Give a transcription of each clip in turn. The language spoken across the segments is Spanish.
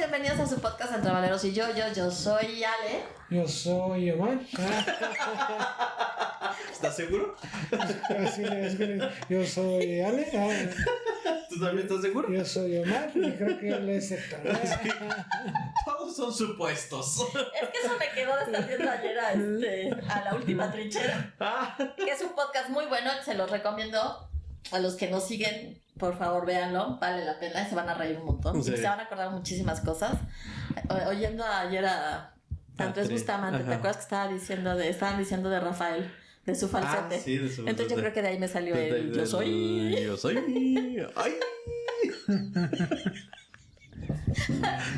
bienvenidos a su podcast Entre Valeros y yo soy Ale. Yo soy Omar. ¿Estás seguro? Yo soy Ale. ¿Tú también estás seguro? Yo soy Omar y creo que él es Héctor. Todos son supuestos. Es que eso me quedó de estar viendo ayer a La Última Trinchera, que es un podcast muy bueno, se los recomiendo a los que nos siguen. Por favor, véanlo, vale la pena y se van a reír un montón. Sí. Y se van a acordar muchísimas cosas. Oyendo ayer a Andrés Bustamante, ¿te acuerdas que estaban diciendo de Rafael, de su falsete? Sí, de su falsete. Entonces yo creo que de ahí me salió el yo soy. ¡Ay!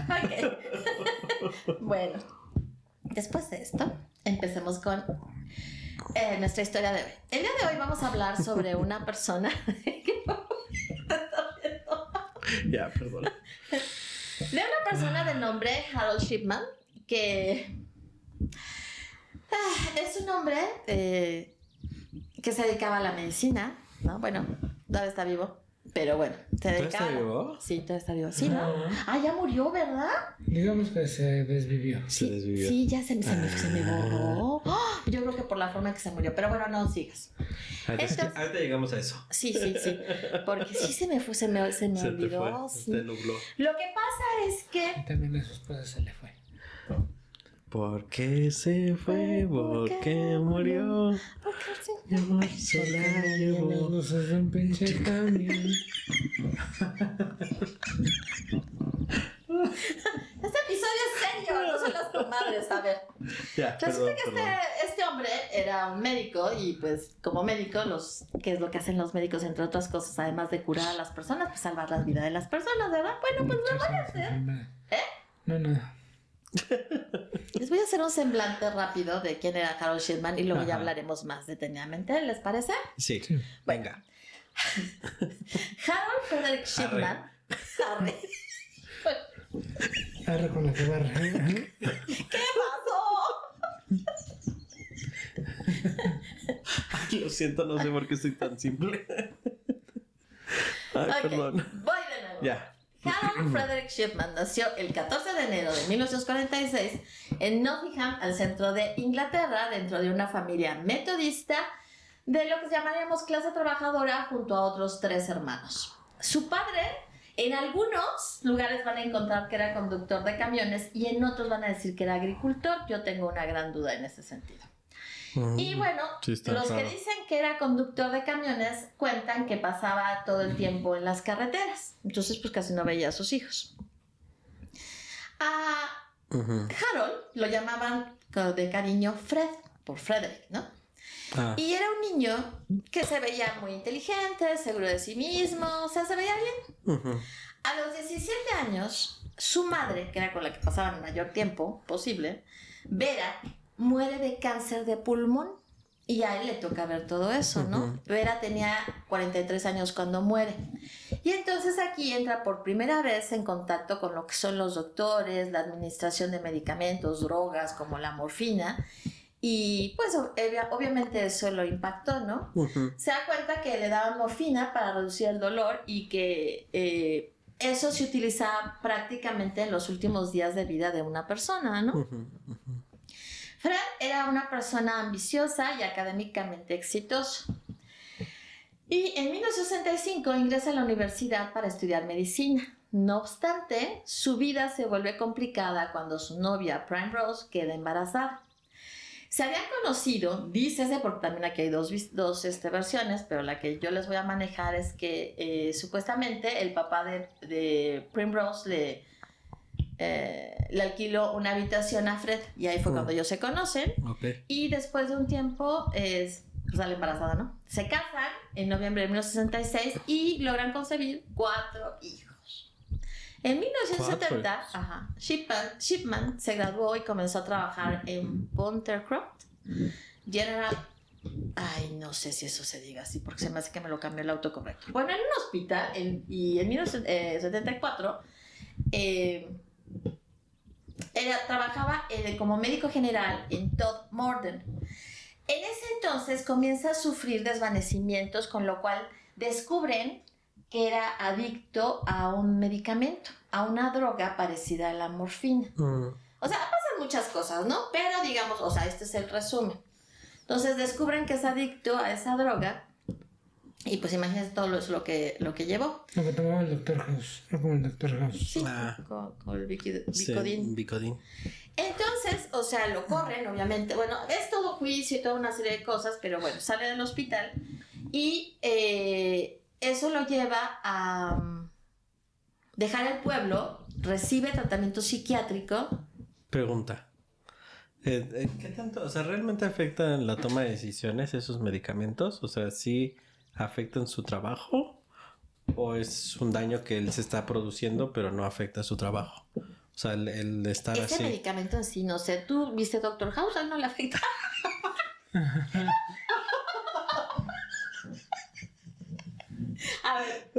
Ok. Bueno, después de esto, empecemos con nuestra historia de hoy. El día de hoy vamos a hablar sobre una persona Ya, perdón. De una persona de nombre Harold Shipman, que es un hombre que se dedicaba a la medicina, ¿no? Bueno, todavía está vivo, pero bueno, se dedicaba. ¿Todavía está vivo? Sí, todavía está vivo. Sí, ¿no? Ah, ya murió, ¿verdad? Digamos que se desvivió. Se desvivió. Sí, ya se me borró. ¡Oh! Yo creo que por la forma en que se murió, pero bueno, no sigas. Ahorita llegamos a eso. Sí, porque sí se me olvidó. Se te nubló. Lo que pasa es que También a su esposa se le fue. ¿Por qué se fue? ¿Por qué murió? Se la llevó. Las luces de un pinche camión. este episodio es serio, no son las comadres, a ver. Ya, Resulta que este hombre era un médico y pues como médico, ¿qué es lo que hacen los médicos entre otras cosas? Además de curar a las personas, pues salvar la vida de las personas, ¿verdad? Bueno, pues lo voy a hacer. No. Les voy a hacer un semblante rápido de quién era Harold Shipman y luego ya hablaremos más detenidamente, ¿les parece? Sí. Venga. Harold Frederick Shipman. Arre con la que barre. ¿Qué pasó? Ay, lo siento, no sé por qué soy tan simple. Ay, Ok, perdón. voy de nuevo. Ya. Harold Frederick Shipman nació el 14 de enero de 1946 en Nottingham, al centro de Inglaterra, dentro de una familia metodista de lo que llamaríamos clase trabajadora, junto a otros 3 hermanos. Su padre, en algunos lugares van a encontrar que era conductor de camiones y en otros van a decir que era agricultor. Yo tengo una gran duda en ese sentido. Y bueno, Sí, los que dicen que era conductor de camiones cuentan que pasaba todo el tiempo en las carreteras. Entonces, pues casi no veía a sus hijos. A Harold lo llamaban de cariño Fred, por Frederick, ¿no? Y era un niño que se veía muy inteligente, seguro de sí mismo, o sea, se veía bien. A los 17 años, su madre, que era con la que pasaban el mayor tiempo posible, Vera, muere de cáncer de pulmón y a él le toca ver todo eso, ¿no? Vera tenía 43 años cuando muere. Y entonces aquí entra por primera vez en contacto con lo que son los doctores, la administración de medicamentos, drogas como la morfina. Y pues obviamente eso lo impactó, ¿no? Se da cuenta que le daban morfina para reducir el dolor y que eso se utilizaba prácticamente en los últimos días de vida de una persona, ¿no? Fred era una persona ambiciosa y académicamente exitoso. Y en 1965 ingresa a la universidad para estudiar medicina. No obstante, su vida se vuelve complicada cuando su novia, Primrose, queda embarazada. Se habían conocido, dícese, porque también aquí hay dos versiones, pero la que yo les voy a manejar es que supuestamente el papá de Primrose le alquiló una habitación a Fred y ahí fue cuando ellos se conocen. Y después de un tiempo pues sale embarazada, ¿no? Se casan en noviembre de 1966 y logran concebir 4 hijos. En 1970 Shipman se graduó y comenzó a trabajar en Pontercroft General. Ay, no sé si eso se diga así porque se me hace que me lo cambió el autocorrecto. Bueno, en un hospital y en 1974 trabajaba como médico general en Todd Morden. En ese entonces comienza a sufrir desvanecimientos, con lo cual descubren que era adicto a un medicamento, a una droga parecida a la morfina. O sea, pasan muchas cosas, ¿no? Pero digamos, o sea, este es el resumen. Entonces descubren que es adicto a esa droga y pues imagínense todo lo que llevó. Lo que tomaba el Dr. House, no como el Dr. House. Sí, con el Vicodin. Sí, Vicodin. Entonces, o sea, lo corren, obviamente. Bueno, es todo juicio y toda una serie de cosas, pero bueno, sale del hospital y eso lo lleva a dejar el pueblo, recibe tratamiento psiquiátrico. Pregunta. ¿Qué tanto? O sea, ¿realmente afectan la toma de decisiones esos medicamentos? O sea, ¿sí afectan su trabajo? ¿O es un daño que él se está produciendo pero no afecta su trabajo? O sea, el estar Ese así... medicamento en sí, no sé, ¿tú viste Doctor House? ¿A él no le afecta? A ver,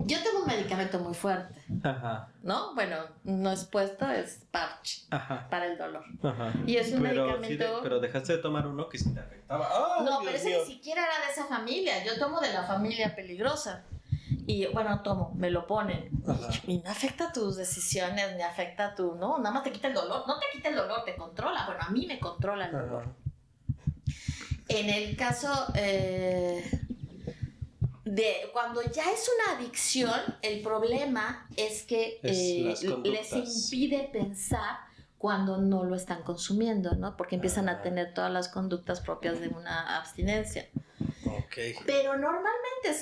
yo tengo un medicamento muy fuerte, Ajá. ¿no? Bueno, no es puesto, es parche para el dolor. Ajá. Y es un pero, medicamento... pero dejaste de tomar uno que sí te afectaba. ¡Oh, no, Dios pero ese mío! ni siquiera era de esa familia. Yo tomo de la familia peligrosa. Y bueno, me lo ponen. Y no afecta tus decisiones, ni afecta tu... No, nada más te quita el dolor. No te quita el dolor, te controla. Bueno, a mí me controla el dolor. En el caso de cuando ya es una adicción, el problema es que les impide pensar cuando no lo están consumiendo, ¿no? Porque empiezan a tener todas las conductas propias de una abstinencia. Okay. Pero normalmente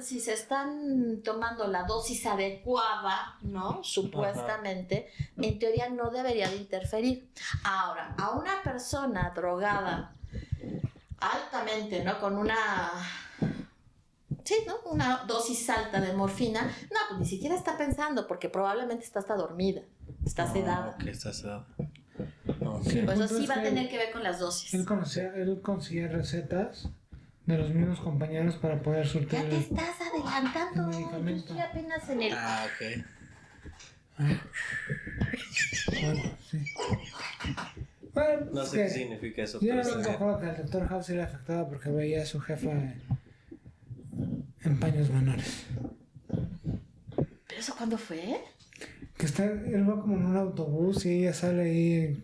si se están tomando la dosis adecuada, ¿no? Supuestamente, en teoría no debería de interferir. Ahora, a una persona drogada altamente, ¿no? Con una... Sí, ¿no? Una dosis alta de morfina, no, pues ni siquiera está pensando porque probablemente está hasta dormida, está sedada. Ok, está sedada. Sí, pues eso sí va a tener que ver con las dosis. Él conseguía recetas de los mismos compañeros para poder surtir Ya te estás adelantando. el medicamento. Yo estoy apenas en el... Ok. Bueno, sí. Bueno, No sé qué significa eso. Yo pero no me está acuerdo que al Dr. House era afectado porque veía a su jefa en paños menores. ¿Pero eso cuándo fue? Que él va como en un autobús y ella sale ahí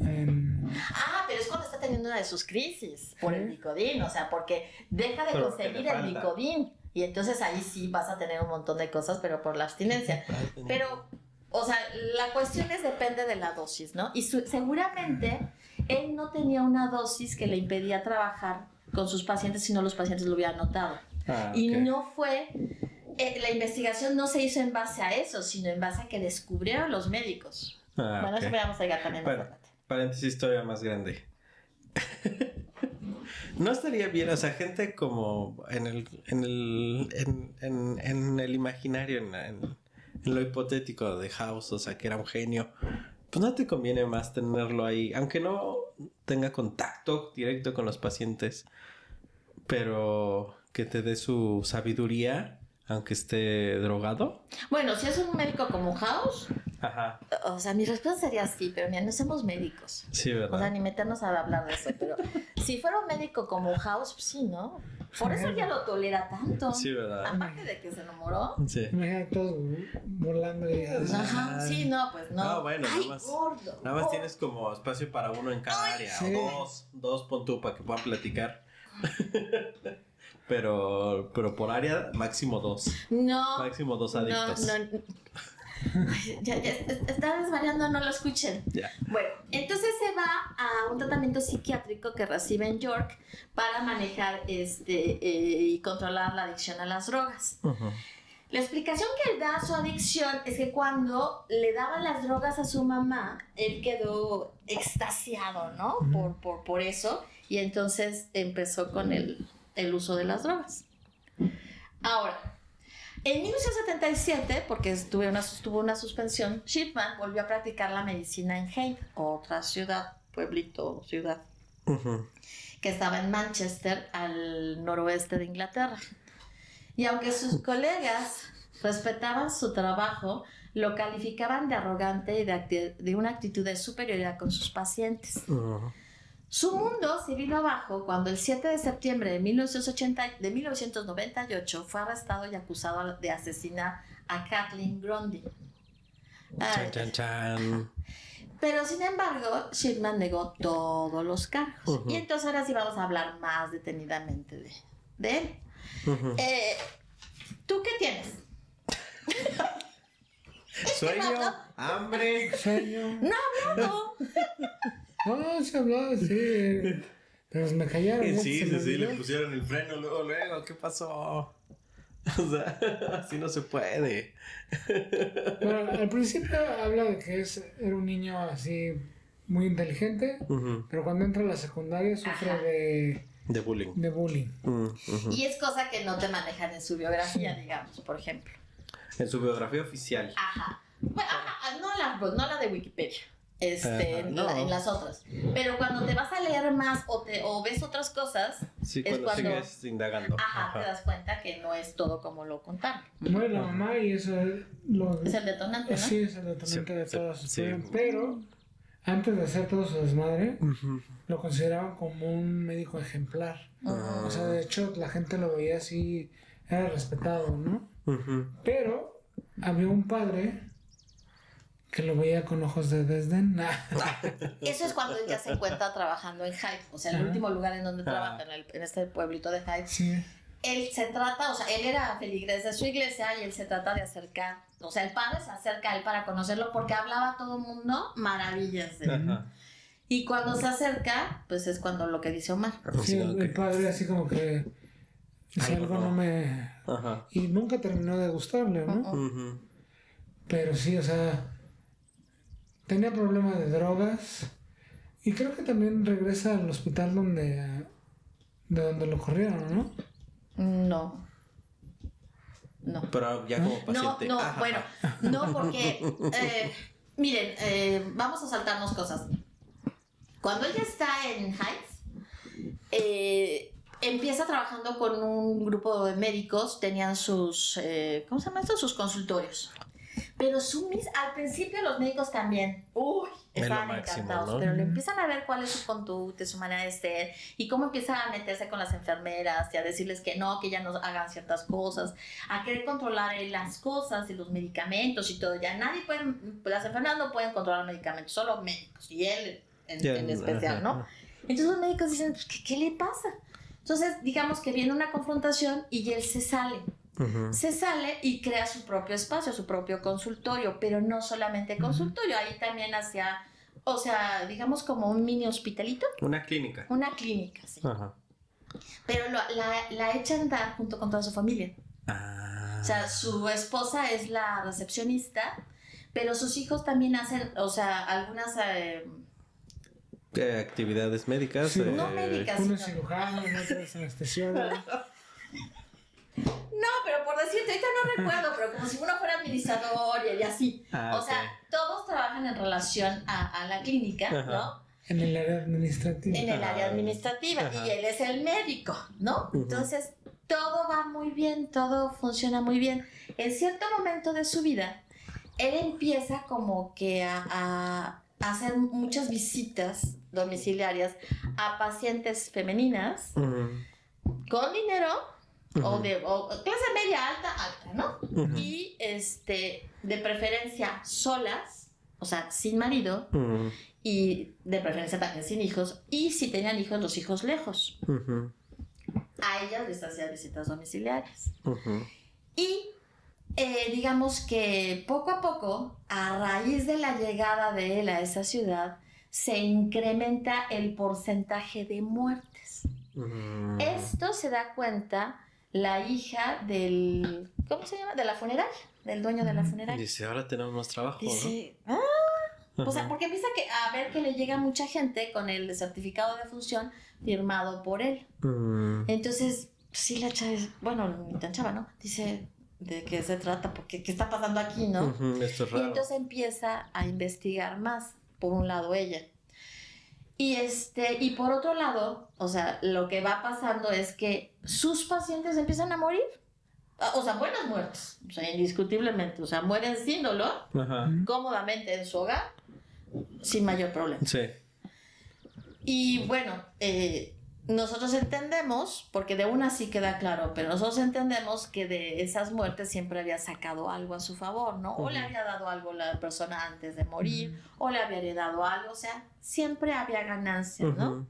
en... Ah, pero es cuando está teniendo una de sus crisis por el Vicodin, o sea, porque deja de Pero conseguir el Vicodin y entonces ahí sí vas a tener un montón de cosas, pero por la abstinencia. Pero, o sea, la cuestión es depende de la dosis, ¿no? Y seguramente él no tenía una dosis que le impedía trabajar con sus pacientes si no los pacientes lo hubieran notado. Y no fue... la investigación no se hizo en base a eso, sino en base a que descubrieron los médicos. Bueno, eso vamos a llegar también más adelante. Paréntesis todavía más grande. No estaría bien, o sea, gente como en el imaginario, en lo hipotético de House, o sea, que era un genio, pues no te conviene más tenerlo ahí, aunque no tenga contacto directo con los pacientes, pero que te dé su sabiduría, aunque esté drogado. Bueno, si es un médico como House, Ajá. o sea, mi respuesta sería sí, pero mira, no somos médicos. Sí, ¿verdad? O sea, ni meternos a hablar de eso, pero si fuera un médico como House, pues sí, ¿no? Por eso ya lo tolera tanto. Sí, ¿verdad? Aparte de que se enamoró. Sí. Imagínate todos burlando y... Ajá, sí, no, pues no. No, bueno, ay, nada más. gordo. Nada más tienes como espacio para uno en cada área. sí. O dos pon tú para que puedan platicar. pero por área, máximo 2. No. Máximo 2 adictos. No. Ay, ya, está desvariando, no lo escuchen. Ya. Bueno, entonces se va a un tratamiento psiquiátrico que recibe en York para manejar y controlar la adicción a las drogas. Uh-huh. La explicación que él da a su adicción es que cuando le daban las drogas a su mamá, él quedó extasiado, ¿no? Por eso, y entonces empezó con el uso de las drogas. Ahora, en 1977, porque tuvo una suspensión, Shipman volvió a practicar la medicina en Hain, otra ciudad, pueblito, ciudad, Uh-huh. que estaba en Manchester, al noroeste de Inglaterra. Y aunque sus colegas respetaban su trabajo, lo calificaban de arrogante y de una actitud de superioridad con sus pacientes. Uh-huh. Su mundo se vino abajo cuando el 7 de septiembre de 1998 fue arrestado y acusado de asesinar a Kathleen Grundy. Chan, chan, chan. Pero sin embargo, Shipman negó todos los cargos. Y entonces ahora sí vamos a hablar más detenidamente de él. ¿Tú qué tienes? Sueño, hambre. Sueño. No. No, se hablaba, sí. Pero me callaron. Sí, le pusieron el freno luego. ¿Qué pasó? O sea, así no se puede. Bueno, al principio habla de que era un niño así muy inteligente, pero cuando entra a la secundaria sufre de bullying. De bullying. Y es cosa que no te manejan en su biografía, digamos, por ejemplo. En su biografía oficial. Ajá. Bueno, no la de Wikipedia. No. En las otras. Pero cuando te vas a leer más o ves otras cosas, Sí, es cuando sigues indagando. Ajá, te das cuenta que no es todo como lo contaron. Muere la mamá y eso es Es el detonante, ¿no? Sí, es el detonante de todas sus sí. problemas. Pero antes de hacer todo su desmadre, lo consideraban como un médico ejemplar. O sea, de hecho, la gente lo veía así, era respetado, ¿no? Pero había un padre que lo veía con ojos de desdén. Eso es cuando él ya se encuentra trabajando en Hyde, o sea, el último lugar en donde trabaja, en este pueblito de Hyde. Sí. Él era feligrés de su iglesia y él se trata de acercar, o sea, el padre se acerca a él para conocerlo porque hablaba a todo el mundo maravillas de él. Y cuando se acerca, pues es cuando lo que dice Omar. Sí, el padre así como que si algo no me... Y nunca terminó de gustarle, ¿no? Pero sí, o sea, tenía problemas de drogas y creo que también regresa al hospital de donde lo corrieron, ¿no? No. Pero ya como paciente. Bueno, no porque, miren, vamos a saltarnos cosas. Cuando ella está en Heights, empieza trabajando con un grupo de médicos, tenían sus, ¿cómo se llama esto? Sus consultorios. Pero al principio los médicos también, estaban encantados, ¿no? Pero le empiezan a ver cuál es su conducta, su manera de ser, y cómo empiezan a meterse con las enfermeras y a decirles que ya no hagan ciertas cosas, a querer controlar las cosas y los medicamentos y todo. Ya las enfermeras no pueden controlar medicamentos, solo médicos, y él en especial, ¿no? Entonces los médicos dicen, pues, ¿qué le pasa? Entonces, digamos que viene una confrontación y él se sale. Se sale y crea su propio espacio, su propio consultorio, pero no solamente consultorio, ahí también hacía, o sea, digamos como un mini hospitalito. Una clínica. Una clínica, sí. Pero la echa a andar junto con toda su familia. O sea, su esposa es la recepcionista, pero sus hijos también hacen, o sea, algunas... actividades médicas. Sí, no médicas, unos cirujanos, otros anestesiólogos. No, pero por decirte, ahorita no recuerdo, pero como si uno fuera administrador y así. O sea, todos trabajan en relación a la clínica, ¿no? En el área administrativa. En el área administrativa. Y él es el médico, ¿no? Entonces, todo va muy bien, todo funciona muy bien. En cierto momento de su vida, él empieza como que a hacer muchas visitas domiciliarias a pacientes femeninas con dinero. O clase media alta, ¿no? Y de preferencia solas, o sea, sin marido, y de preferencia también sin hijos, y si tenían hijos, los hijos lejos. A ellas les hacía visitas domiciliarias. Y digamos que poco a poco, a raíz de la llegada de él a esa ciudad, se incrementa el porcentaje de muertes. Esto se da cuenta la hija del... ¿Cómo se llama? De la funeraria, del dueño de la funeraria. Dice, ahora tenemos más trabajo, dice, ¿no? O sea, porque empieza a ver que le llega mucha gente con el certificado de función firmado por él. Entonces, sí, la chava, bueno, ni tan chava, ¿no? Dice, ¿de qué se trata? Porque, ¿qué está pasando aquí, no? Esto es raro. Y entonces empieza a investigar más, por un lado ella. Y por otro lado, o sea, lo que va pasando es que sus pacientes empiezan a morir. O sea, buenas muertes, o sea, indiscutiblemente. O sea, mueren sin dolor, cómodamente en su hogar, sin mayor problema. Sí. Y bueno, nosotros entendemos, porque de una sí queda claro, pero nosotros entendemos que de esas muertes siempre había sacado algo a su favor, ¿no? O le había dado algo a la persona antes de morir, o le había heredado algo, o sea, siempre había ganancias, ¿no?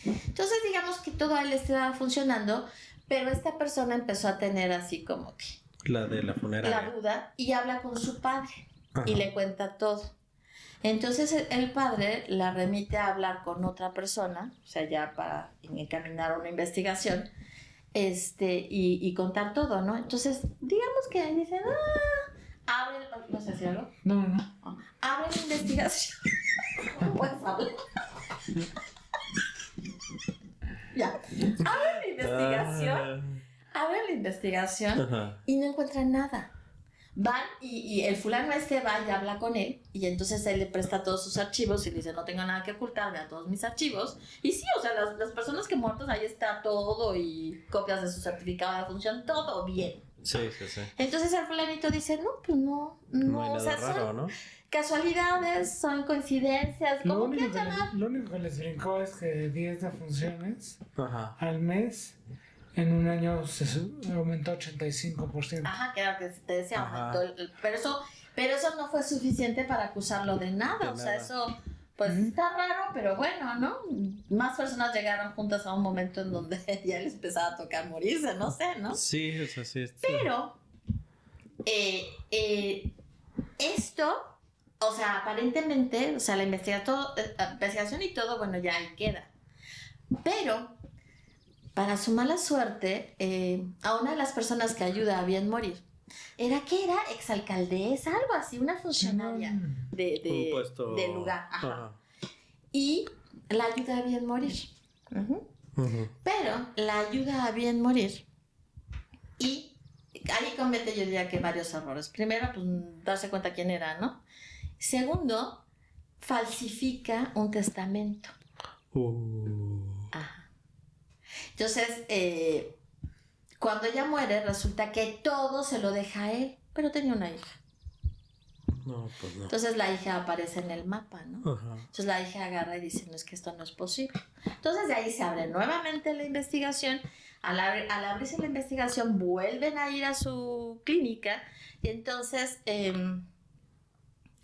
Entonces digamos que todo él estaba funcionando, pero esta persona empezó a tener así como que... La de la funeraria. La duda, y habla con su padre, y le cuenta todo. Entonces el padre la remite a hablar con otra persona, o sea, ya para encaminar una investigación, y contar todo, ¿no? Entonces, digamos que dicen, abre, ¿no sé si algo? No. Abre la investigación. No puedes hablar. Ya. Abre la investigación y no encuentran nada. Van y el fulano va y habla con él, y entonces él le presta todos sus archivos y le dice, no tengo nada que ocultar, vea todos mis archivos. Y sí, o sea, las personas que muertas, ahí está todo, y copias de su certificado de función, todo bien. Sí. Entonces el fulanito dice, no, pues no hay nada o sea, raro, son ¿no? causalidades, son coincidencias, lo único que les brincó es que 10 defunciones al mes, en un año se aumentó 85%. Ajá, que era lo que te decía, aumentó pero eso no fue suficiente para acusarlo de nada. O sea, eso pues está raro, pero bueno, ¿no? Más personas llegaron juntas a un momento en donde ya les empezaba a tocar morirse, no sé, ¿no? Sí, eso sí. Pero esto, o sea, aparentemente, o sea, la investigación y todo, bueno, ya ahí queda. Pero para su mala suerte, a una de las personas que ayuda a bien morir, era exalcaldesa, algo así, una funcionaria del lugar. Y la ayuda a bien morir. Pero la ayuda a bien morir. Y ahí comete, yo diría que varios errores. Primero, pues darse cuenta quién era, ¿no? Segundo, falsifica un testamento. Entonces, cuando ella muere, resulta que todo se lo deja a él, pero tenía una hija. No, pues no. Entonces la hija aparece en el mapa, ¿no? Entonces la hija agarra y dice, no, es que esto no es posible. Entonces de ahí se abre nuevamente la investigación. Al abrirse la investigación, vuelven a ir a su clínica, y entonces,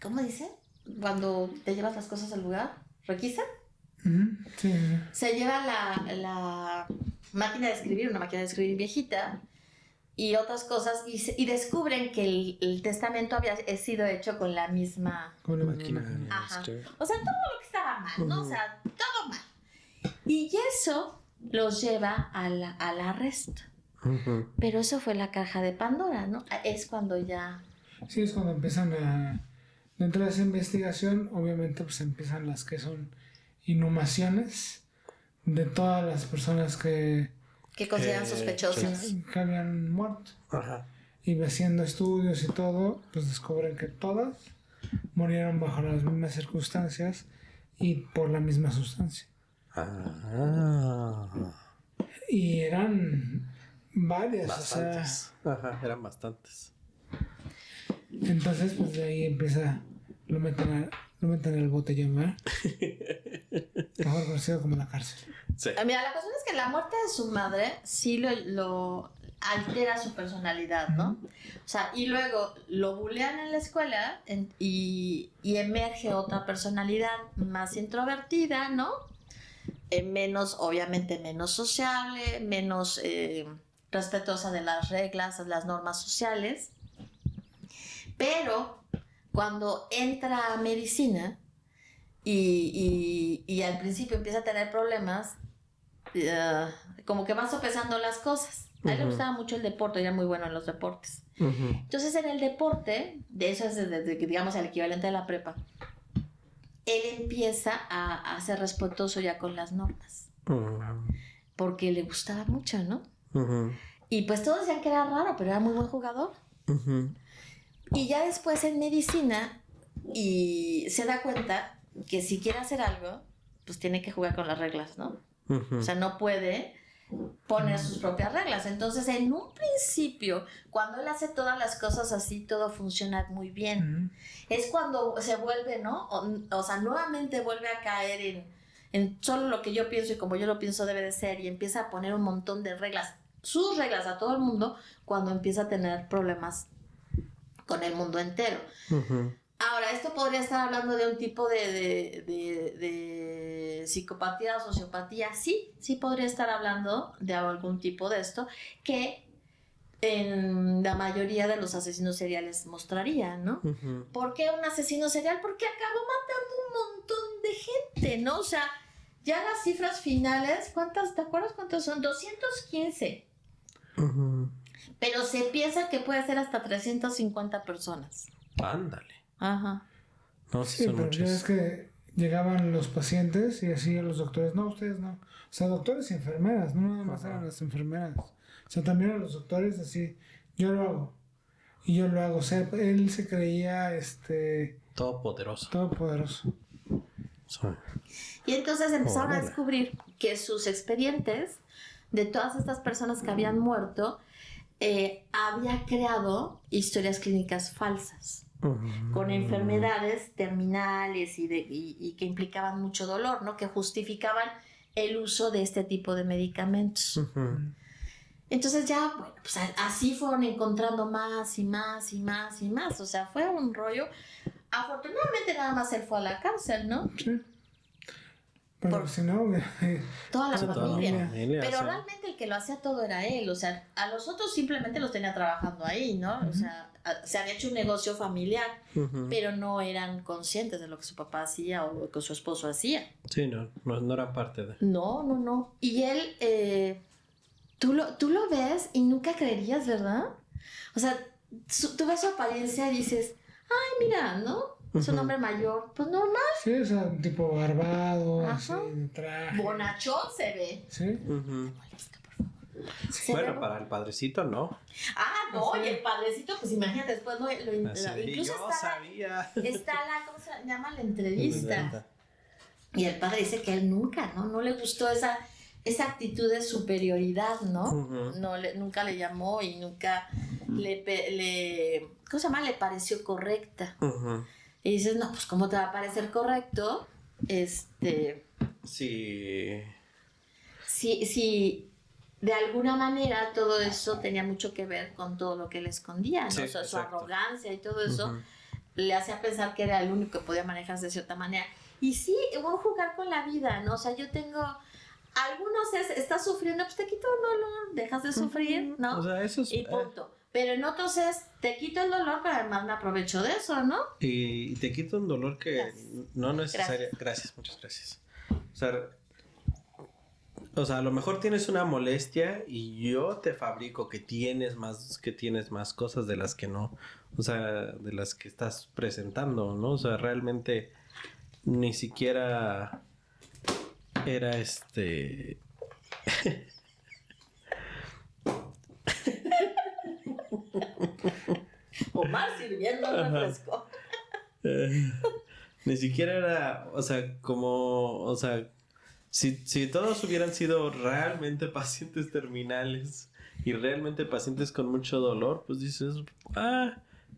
¿cómo dice? Cuando te llevas las cosas al lugar, ¿requisa? Sí. Se lleva la máquina de escribir, una máquina de escribir viejita, y otras cosas, y descubren que el testamento había sido hecho con la misma máquina. O sea, todo lo que estaba mal, ¿no? O sea, todo mal. Y eso los lleva al arresto. Pero eso fue la caja de Pandora, ¿no? Es cuando ya... Sí, es cuando empiezan dentro de esa investigación, obviamente, pues empiezan las que son inhumaciones de todas las personas que consideran sospechosas, que habían muerto. Y haciendo estudios y todo, pues descubren que todas murieron bajo las mismas circunstancias y por la misma sustancia. Y eran varias, bastantes. O sea, eran bastantes. Entonces, pues de ahí empieza, lo meten en el botellón, ¿verdad? Mejor conocido como la cárcel. Sí. Mira, la cuestión es que la muerte de su madre sí lo altera su personalidad, ¿no? O sea, y luego lo bulean en la escuela y emerge otra personalidad más introvertida, ¿no? Obviamente menos sociable, menos respetuosa de las reglas, las normas sociales. Pero cuando entra a medicina y al principio empieza a tener problemas, como que va sopesando las cosas. A él le gustaba mucho el deporte, era muy bueno en los deportes. Entonces en el deporte, de eso es desde, digamos, el equivalente de la prepa, él empieza a ser respetuoso ya con las normas. Porque le gustaba mucho, ¿no? Y pues todos decían que era raro, pero era muy buen jugador. Y ya después en medicina, y se da cuenta que si quiere hacer algo, pues tiene que jugar con las reglas, ¿no? O sea, no puede poner sus propias reglas. Entonces, en un principio, cuando él hace todas las cosas así, todo funciona muy bien. Es cuando se vuelve, ¿no? O sea, nuevamente vuelve a caer en solo lo que yo pienso y como yo lo pienso debe de ser, y empieza a poner un montón de reglas, sus reglas a todo el mundo, cuando empieza a tener problemas con el mundo entero. Ahora, esto podría estar hablando de un tipo de psicopatía o sociopatía. Sí podría estar hablando de algún tipo de esto que en la mayoría de los asesinos seriales mostraría, ¿no? ¿Por qué un asesino serial? Porque acabó matando un montón de gente, ¿no? O sea, ya las cifras finales, ¿cuántas? ¿Te acuerdas cuántos son? 215. Pero se piensa que puede ser hasta 350 personas. Ándale. Ajá. No, sí, son pero muchos. Ya es que llegaban los pacientes y así los doctores, no, ustedes no. O sea, doctores y enfermeras, no nada más eran las enfermeras. O sea, también a los doctores así, yo lo hago. Y yo lo hago. O sea, él se creía todopoderoso. Todopoderoso. Y entonces empezaron a descubrir que sus expedientes de todas estas personas que habían muerto había creado historias clínicas falsas. Con enfermedades terminales y que implicaban mucho dolor, ¿no? Que justificaban el uso de este tipo de medicamentos. Entonces ya, bueno, pues así fueron encontrando más y más y más y más. O sea, fue un rollo. Afortunadamente nada más él fue a la cárcel, ¿no? Sí. Pero si no... toda la familia. Pero realmente el que lo hacía todo era él. O sea, a los otros simplemente los tenía trabajando ahí, ¿no? O sea, se había hecho un negocio familiar, pero no eran conscientes de lo que su papá hacía o lo que su esposo hacía. Sí, no eran parte de... No. Y él, tú lo ves y nunca creerías, ¿verdad? O sea, tú ves su apariencia y dices, ay, mira, ¿no? Es un hombre mayor, pues normal. Sí, o sea, un tipo barbado, así, de traje. Bonachón se ve. Sí. Sí. Bueno, para el padrecito, ¿no? No, y el padrecito, pues imagínate, después no incluso está ¿cómo se llama? La entrevista. Y el padre dice que él nunca, ¿no? Le gustó esa actitud de superioridad, ¿no? Nunca le llamó y nunca ¿cómo se llama? Le pareció correcta. Y dices, no, pues ¿cómo te va a parecer correcto? Sí. Sí, de alguna manera todo eso tenía mucho que ver con todo lo que él escondía, ¿no? Sí, o sea, su arrogancia y todo eso le hacía pensar que era el único que podía manejarse de cierta manera. Y sí, hubo jugar con la vida, ¿no? O sea, yo tengo... Algunos estás sufriendo, pues te quito el dolor, dejas de sufrir, ¿no? O sea, eso es... Y punto. Pero en otros te quito el dolor, pero además me aprovecho de eso, ¿no? Y te quito un dolor que no necesariamente... Gracias, muchas gracias. O sea, a lo mejor tienes una molestia y yo te fabrico que tienes más cosas de las que no, o sea, de las que estás presentando, ¿no? O sea, realmente ni siquiera era Omar sirviendo el refresco. Ni siquiera era, o sea, como, o sea, si todos hubieran sido realmente pacientes terminales y realmente pacientes con mucho dolor, pues dices,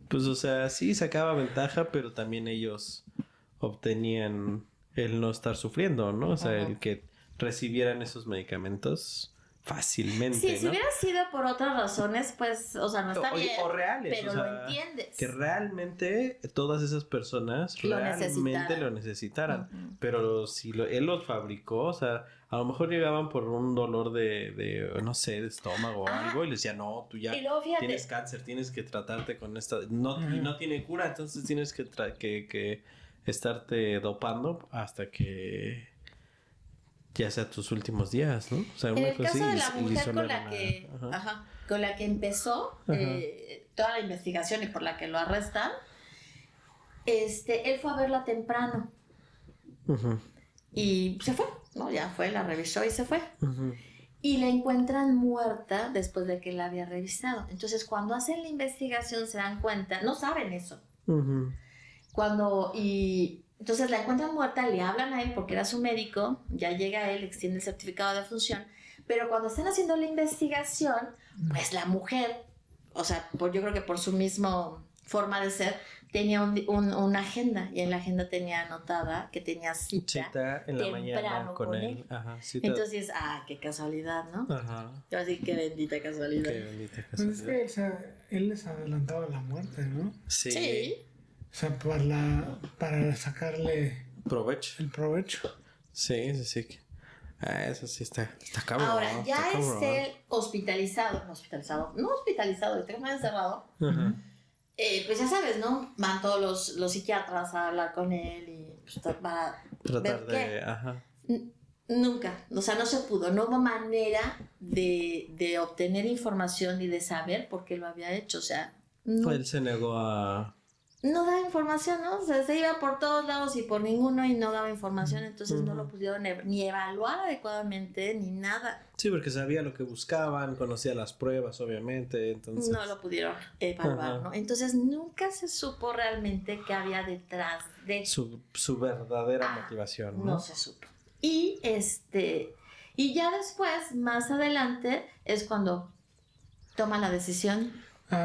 pues o sea, sí sacaba ventaja, pero también ellos obtenían el no estar sufriendo, ¿no? O sea, el que recibieran esos medicamentos fácilmente, sí, si hubiera sido por otras razones, pues, o sea, no está bien, o reales, pero o sea, lo entiendes. Que realmente todas esas personas realmente lo necesitaran. Pero si él los fabricó, o sea, a lo mejor llegaban por un dolor de no sé, de estómago o algo y les decía, no, tú ya tienes cáncer, tienes que tratarte con esta, y no tiene cura, entonces tienes que estarte dopando hasta que ya sea tus últimos días, ¿no? O sea, en el caso de la mujer con la que empezó toda la investigación y por la que lo arrestan, él fue a verla temprano y se fue, ¿no? Ya fue, la revisó y se fue. Y la encuentran muerta después de que la había revisado. Entonces, cuando hacen la investigación se dan cuenta, no saben eso. Entonces la encuentran muerta, le hablan a él porque era su médico, ya llega él, extiende el certificado de defunción, pero cuando están haciendo la investigación, pues la mujer, o sea, yo creo que por su misma forma de ser, tenía una agenda y en la agenda tenía anotada que tenía cita en la mañana con él. Ajá, entonces, qué casualidad, ¿no? Ajá. Yo así, qué bendita casualidad. Qué bendita casualidad. Pues es que él les adelantaba la muerte, ¿no? Sí. O sea, para sacarle provecho. El provecho. Sí. Eso sí está cabrón. Ahora, ya es él hospitalizado, está más encerrado. Ajá. Pues ya sabes, ¿no? Van todos los psiquiatras a hablar con él y pues, para tratar de... Ajá. Nunca, o sea, no se pudo, no hubo manera de obtener información ni de saber por qué lo había hecho, o sea... No, él se negó a... No daba información, ¿no? O sea, se iba por todos lados y por ninguno y no daba información, entonces no lo pudieron ni evaluar adecuadamente ni nada. Sí, porque sabía lo que buscaban, conocía las pruebas, obviamente, entonces... No lo pudieron evaluar, ¿no? Entonces nunca se supo realmente qué había detrás de... Su verdadera motivación, ¿no? No se supo. Y ya después, más adelante, es cuando toma la decisión.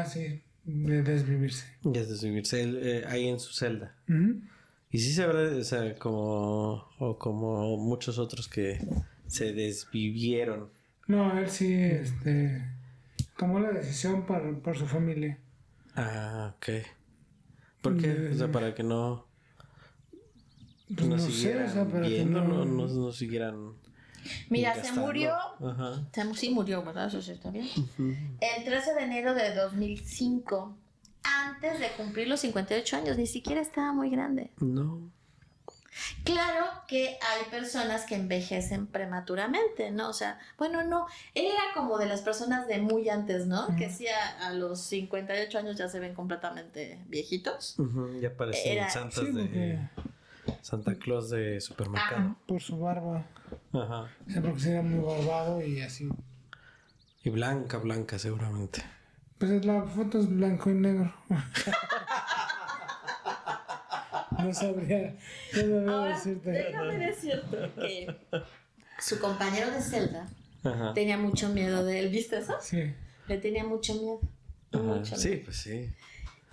Sí. De desvivirse. Él, ahí en su celda. Uh-huh. Y sí se ve, o sea, como muchos otros que se desvivieron. No, él sí, tomó la decisión por su familia. Ok. ¿Por qué? O sea, para que no... Pues no siguieran sé, o sea, para viendo, que no siguieran... Mira, se murió. Ajá. Sí murió, ¿verdad? Eso sí está bien. Uh-huh. El 13 de enero de 2005, antes de cumplir los 58 años, ni siquiera estaba muy grande. No. Claro que hay personas que envejecen prematuramente, ¿no? O sea, bueno, no. Él era como de las personas de muy antes, ¿no? Uh-huh. Que sí, a los 58 años ya se ven completamente viejitos. Uh-huh. Ya parecen santas Santa Claus de supermercado. Por su barba. Ajá. O sea, porque sería muy barbado y así. Y blanca, seguramente. Pues la foto es blanco y negro. No sabría decirte. Déjame decirte que su compañero de celda tenía mucho miedo de él. ¿Viste eso? Sí. Le tenía mucho miedo. Sí, pues sí.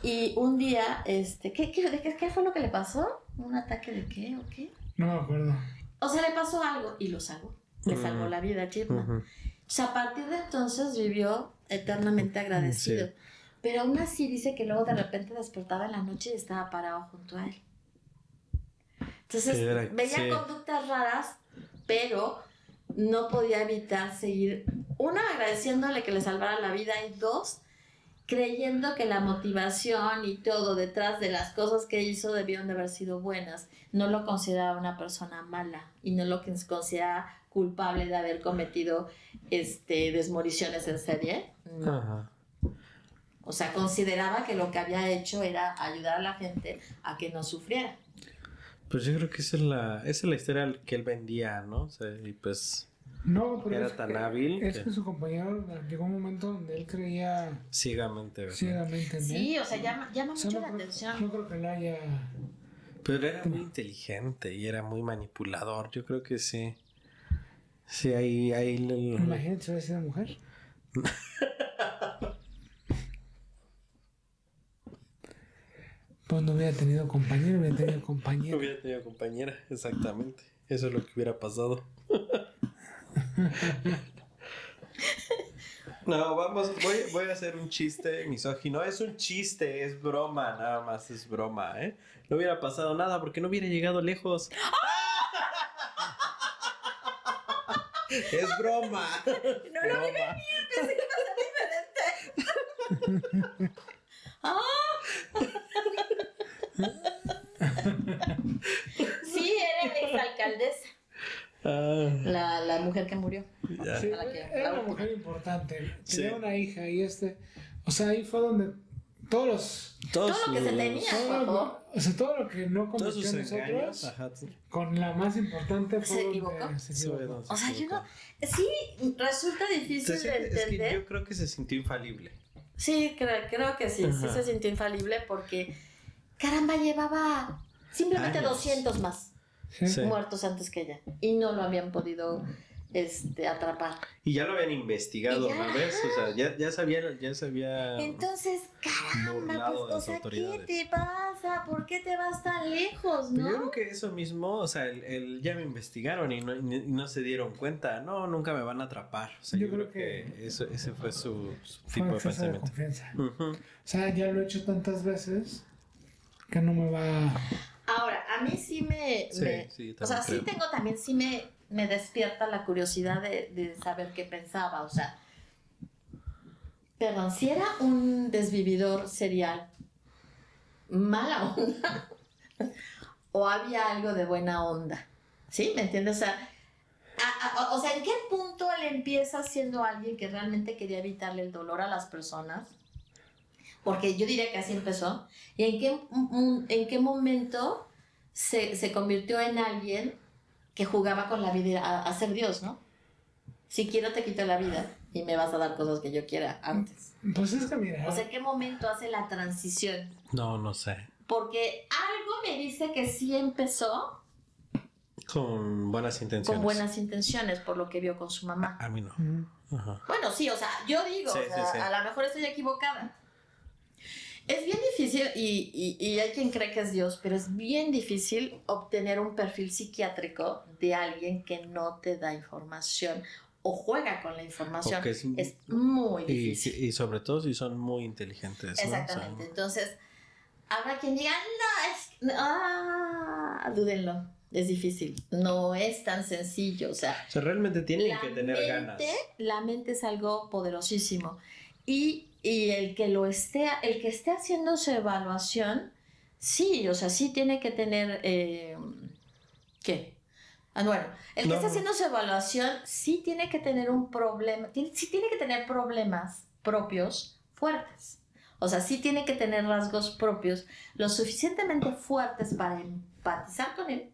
Y un día, ¿qué fue lo que le pasó? ¿Un ataque de qué o qué? No me acuerdo. O sea, le pasó algo y lo salvó. Le salvó la vida a Chipman. O sea, a partir de entonces vivió eternamente agradecido. Sí. Pero aún así dice que luego de repente despertaba en la noche y estaba parado junto a él. Entonces veía conductas raras, pero no podía evitar seguir, una, agradeciéndole que le salvara la vida, y dos, creyendo que la motivación y todo detrás de las cosas que hizo debieron de haber sido buenas. No lo consideraba una persona mala y no lo consideraba culpable de haber cometido desmoriciones en serie. No. Ajá. O sea, consideraba que lo que había hecho era ayudar a la gente a que no sufriera. Pues yo creo que esa es la historia que él vendía, ¿no? O sea, y pues... No, pero era tan hábil. Es que su compañero llegó un momento donde él creía ciegamente, ¿verdad? Ciegamente, ¿no? Sí, o sea, llama mucho la atención. No creo que le haya... Pero era muy inteligente y era muy manipulador. Yo creo que sí. Sí, ahí Imagínate si hubiera sido mujer. Pues no hubiera tenido compañero, hubiera tenido compañera. No hubiera tenido compañera, exactamente. Eso es lo que hubiera pasado. No, voy a hacer un chiste misógino. Es un chiste, es broma, nada más es broma, ¿eh? No hubiera pasado nada porque no hubiera llegado lejos. Es broma. No lo vi venir, pensé que iba a ser diferente. Sí, era exalcaldesa. La mujer que murió. Yeah. Sí, era una mujer importante. Tenía una hija y o sea, ahí fue donde todo lo que se tenía, o sea, todo lo que no cometió nosotros, con la más importante fue se equivocó. O sea, yo no... Sí, resulta difícil de entender. Es que yo creo que se sintió infalible. Sí, creo que sí. Sí se sintió infalible porque, caramba, llevaba simplemente 200 más muertos antes que ella. Y no lo habían podido atrapar. Y ya lo habían investigado una vez, o sea, ya se había Entonces, caramba, pues, o sea, ¿qué te pasa? ¿Por qué te vas tan lejos, no? Yo creo que eso mismo, o sea, ya me investigaron y no se dieron cuenta, no, nunca me van a atrapar. O sea, yo creo que ese fue su tipo de pensamiento. Confianza. O sea, ya lo he hecho tantas veces que no me va... Ahora, a mí sí o sea, sí tengo también, sí me despierta la curiosidad de saber qué pensaba, o sea, perdón, si era un desvividor serial, mala onda, o había algo de buena onda, ¿sí? ¿Me entiendes? O sea, ¿en qué punto él empieza siendo alguien que realmente quería evitarle el dolor a las personas? Porque yo diría que así empezó. ¿Y en qué momento se convirtió en alguien que jugaba con la vida a ser Dios, ¿no? Si quiero te quito la vida y me vas a dar cosas que yo quiera antes. Pues es que mira... O sea, ¿en qué momento hace la transición? No sé. Porque algo me dice que sí empezó... Con buenas intenciones. Con buenas intenciones, por lo que vio con su mamá. A mí no. Ajá. Bueno, sí, o sea, yo digo, sí. A lo mejor estoy equivocada. Es bien difícil, y hay quien cree que es Dios, pero es bien difícil obtener un perfil psiquiátrico de alguien que no te da información o juega con la información. Es muy difícil. Y sobre todo si son muy inteligentes. Exactamente. ¿No? O sea, entonces, habrá quien diga, dúdenlo. Es difícil, no es tan sencillo. O sea, realmente tienen que tener ganas. La mente es algo poderosísimo. Y el que esté haciendo su evaluación, sí, o sea, sí tiene que tener, ¿qué? Bueno, el que está haciendo su evaluación sí tiene que tener un problema, sí tiene que tener problemas propios fuertes. O sea, sí tiene que tener rasgos propios lo suficientemente fuertes para empatizar con él,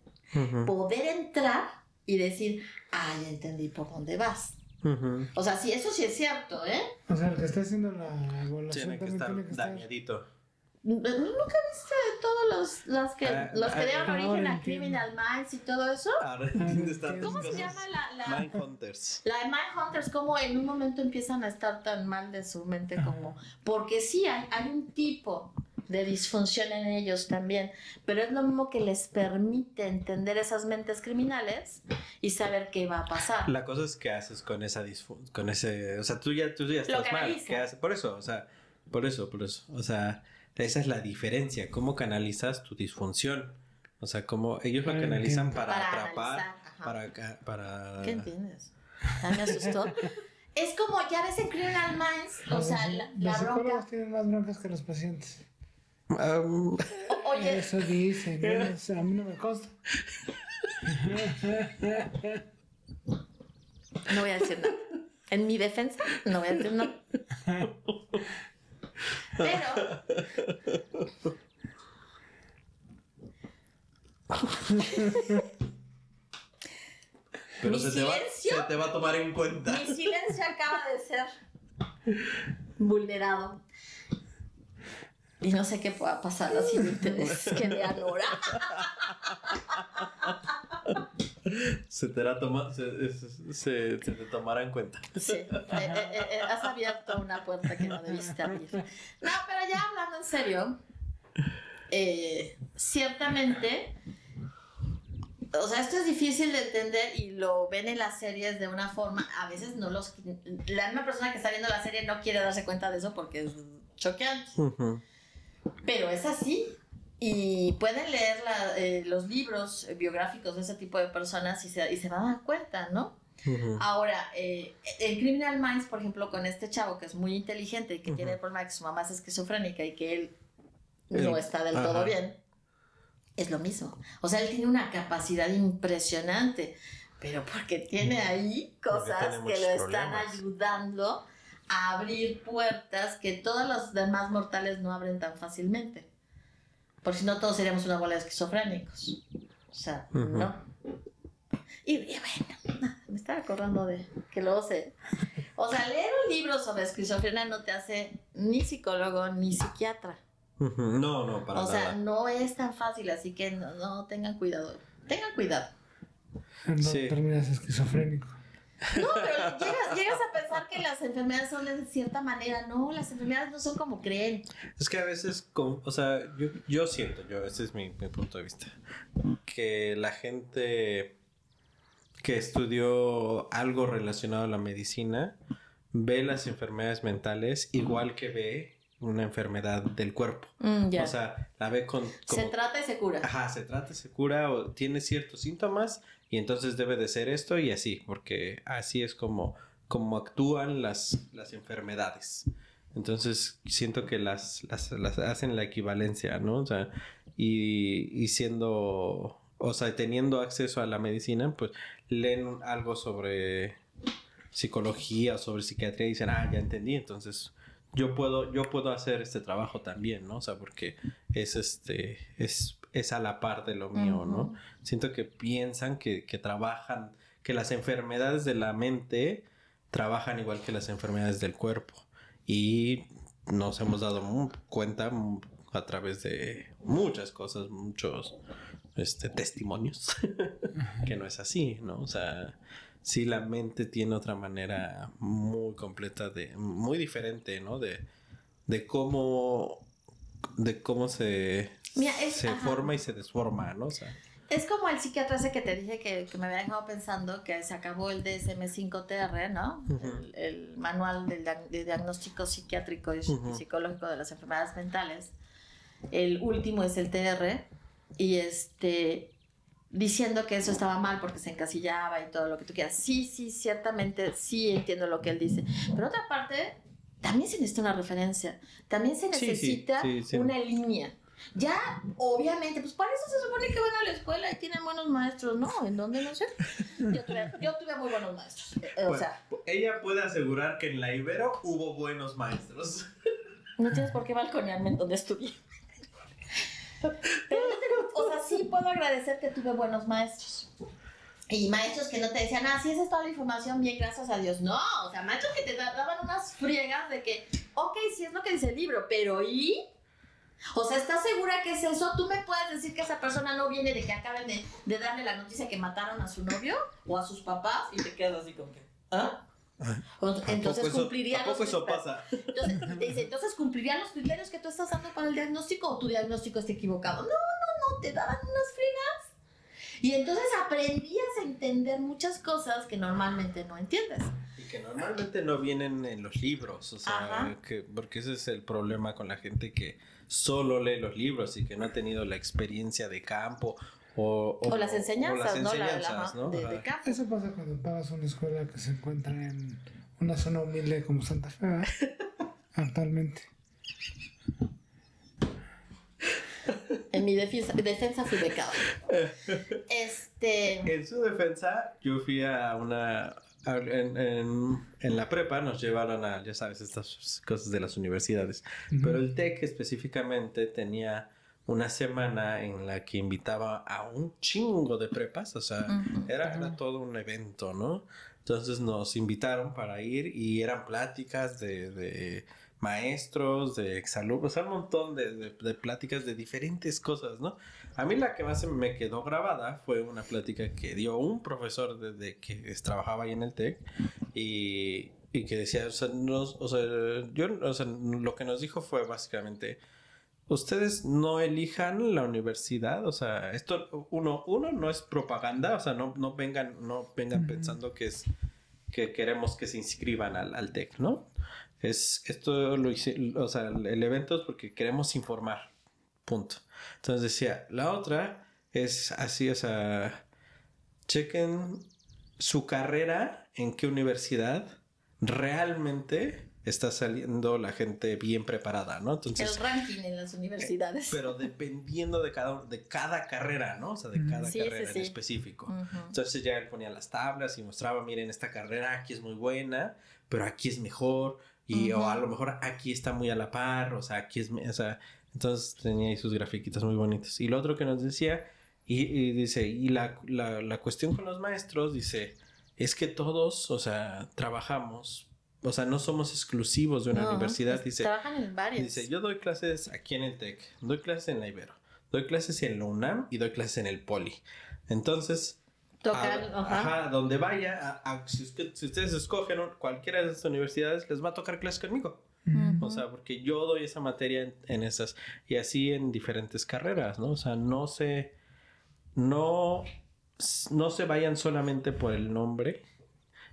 poder entrar y decir, ya entendí por dónde vas. O sea, sí, eso sí es cierto, ¿eh? O sea, el que está haciendo la evaluación tiene que estar dañadito. ¿Nunca viste todos los que dieron origen a Criminal Minds y todo eso? ¿Cómo se llama la Mindhunters? La de Mindhunters, como en un momento empiezan a estar tan mal de su mente como... Porque sí, hay un tipo de disfunción en ellos también, pero es lo mismo que les permite entender esas mentes criminales y saber qué va a pasar. La cosa es qué haces con esa o sea, tú ya estás mal. ¿Qué haces? Por eso. O sea, esa es la diferencia, cómo canalizas tu disfunción. O sea, cómo ellos lo canalizan para atrapar, para... ¿Qué entiendes? Me asustó. Es como, ya ves en Criminal Minds, o sea, la los psicólogos tienen más broncas que los pacientes. Oye, eso dicen, a mí no me consta. No voy a decir nada. En mi defensa, no voy a decir nada. Pero Pero se te va a tomar en cuenta. Mi silencio acaba de ser vulnerado. Y no sé qué pueda pasar la siguiente vez que me anora. Se te tomará en cuenta. Sí, has abierto una puerta que no debiste abrir. No, pero ya hablando en serio, ciertamente, o sea, esto es difícil de entender y lo ven en las series de una forma, a veces la misma persona que está viendo la serie no quiere darse cuenta de eso porque es choqueante. Pero es así. Y pueden leer los libros biográficos de ese tipo de personas y se van a dar cuenta, ¿no? Ahora, en Criminal Minds, por ejemplo, con este chavo que es muy inteligente y que tiene el problema de que su mamá es esquizofrénica y que él no está del todo bien, es lo mismo. O sea, él tiene una capacidad impresionante, pero porque tiene ahí cosas que lo están ayudando a abrir puertas que todos los demás mortales no abren tan fácilmente. Por si no, todos seríamos una bola de esquizofrénicos. O sea, ¿no? Y bueno, me estaba acordando de que luego o sea, leer un libro sobre esquizofrenia no te hace ni psicólogo ni psiquiatra. No, para nada. O sea, no es tan fácil, así que no tengan cuidado. Tengan cuidado. No terminas esquizofrénico. No, pero llegas a pensar que las enfermedades son de cierta manera. No, las enfermedades no son como creen. Es que a veces, o sea, yo siento, ese es mi punto de vista, que la gente que estudió algo relacionado a la medicina ve las enfermedades mentales igual que ve una enfermedad del cuerpo. O sea, la ve se trata y se cura. Ajá, se trata y se cura o tiene ciertos síntomas y entonces debe de ser esto y así, porque así es como actúan las enfermedades. Entonces siento que las hacen la equivalencia, ¿no? O sea, y siendo, o sea, teniendo acceso a la medicina, pues leen algo sobre psicología o sobre psiquiatría y dicen, ya entendí, entonces yo puedo hacer este trabajo también, ¿no? O sea, porque es a la par de lo mío, ¿no? Siento que piensan que trabajan, que las enfermedades de la mente trabajan igual que las enfermedades del cuerpo. Y nos hemos dado cuenta a través de muchas cosas, muchos testimonios, que no es así, ¿no? O sea, sí, la mente tiene otra manera muy completa muy diferente, ¿no? De cómo se forma y se desforma, ¿no? O sea, es como el psiquiatra ese que te dije que me había dejado pensando que se acabó el DSM-5-TR, ¿no? El manual de diagnóstico psiquiátrico y psicológico de las enfermedades mentales. El último es el TR y diciendo que eso estaba mal porque se encasillaba y todo lo que tú quieras. Sí, ciertamente sí entiendo lo que él dice. Pero otra parte, también se necesita una referencia. También se necesita una línea. Ya, obviamente, pues para eso se supone que van a la escuela y tienen buenos maestros, ¿no? ¿En dónde? No sé. Yo tuve muy buenos maestros. O sea, ella puede asegurar que en la Ibero hubo buenos maestros. No tienes por qué balconearme en donde estudié. Pero o sea, sí puedo agradecer que tuve buenos maestros. Y maestros que no te decían, sí, esa es toda la información, bien, gracias a Dios. No, o sea, maestros que te daban unas friegas de que, ok, sí es lo que dice el libro, pero ¿y? O sea, ¿estás segura que es eso? ¿Tú me puedes decir que esa persona no viene de que acaben de darle la noticia que mataron a su novio o a sus papás? Y te quedas así como que, Entonces cumpliría los eso pasa. Entonces cumplirían los criterios que tú estás dando para el diagnóstico o tu diagnóstico está equivocado. No, te daban unas fregas. Y entonces aprendías a entender muchas cosas que normalmente no entiendes. Y que normalmente no vienen en los libros, o sea, porque ese es el problema con la gente que solo lee los libros y que no ha tenido la experiencia de campo o las enseñanzas, ¿no? De campo. Eso pasa cuando pagas una escuela que se encuentra en una zona humilde como Santa Fe, actualmente. En mi defensa fui becado. En su defensa, yo fui a una... En la prepa nos llevaron a, ya sabes, estas cosas de las universidades. Pero el TEC específicamente tenía una semana en la que invitaba a un chingo de prepas. O sea, era todo un evento, ¿no? Entonces nos invitaron para ir y eran pláticas de maestros, de exalumnos, un montón de pláticas de diferentes cosas, ¿no? A mí la que más me quedó grabada fue una plática que dio un profesor que trabajaba ahí en el TEC y que decía, lo que nos dijo fue básicamente, ustedes no elijan la universidad, o sea, esto uno no es propaganda, o sea, no vengan pensando que queremos que se inscriban al TEC, ¿no? Esto lo hice, o sea, el evento es porque queremos informar, punto. Entonces decía, la otra es así, o sea, chequen su carrera, en qué universidad realmente está saliendo la gente bien preparada, ¿no? Entonces, el ranking en las universidades. Pero dependiendo de cada carrera, ¿no? O sea, de cada carrera en específico. Entonces ya él ponía las tablas y mostraba, miren, esta carrera aquí es muy buena, pero aquí es mejor. O a lo mejor aquí está muy a la par, o sea, aquí es... O sea, entonces tenía ahí sus grafiquitas muy bonitas. Y lo otro que nos decía, y dice, y la cuestión con los maestros, dice, es que todos, o sea, trabajamos, o sea, no somos exclusivos de una universidad. Dice, trabajan en varias. Dice, yo doy clases aquí en el TEC, doy clases en la Ibero, doy clases en la UNAM y doy clases en el Poli. Entonces, donde vaya, si ustedes escogen cualquiera de esas universidades, les va a tocar clase conmigo. O sea, porque yo doy esa materia en esas, y así en diferentes carreras, ¿no? O sea, no se vayan solamente por el nombre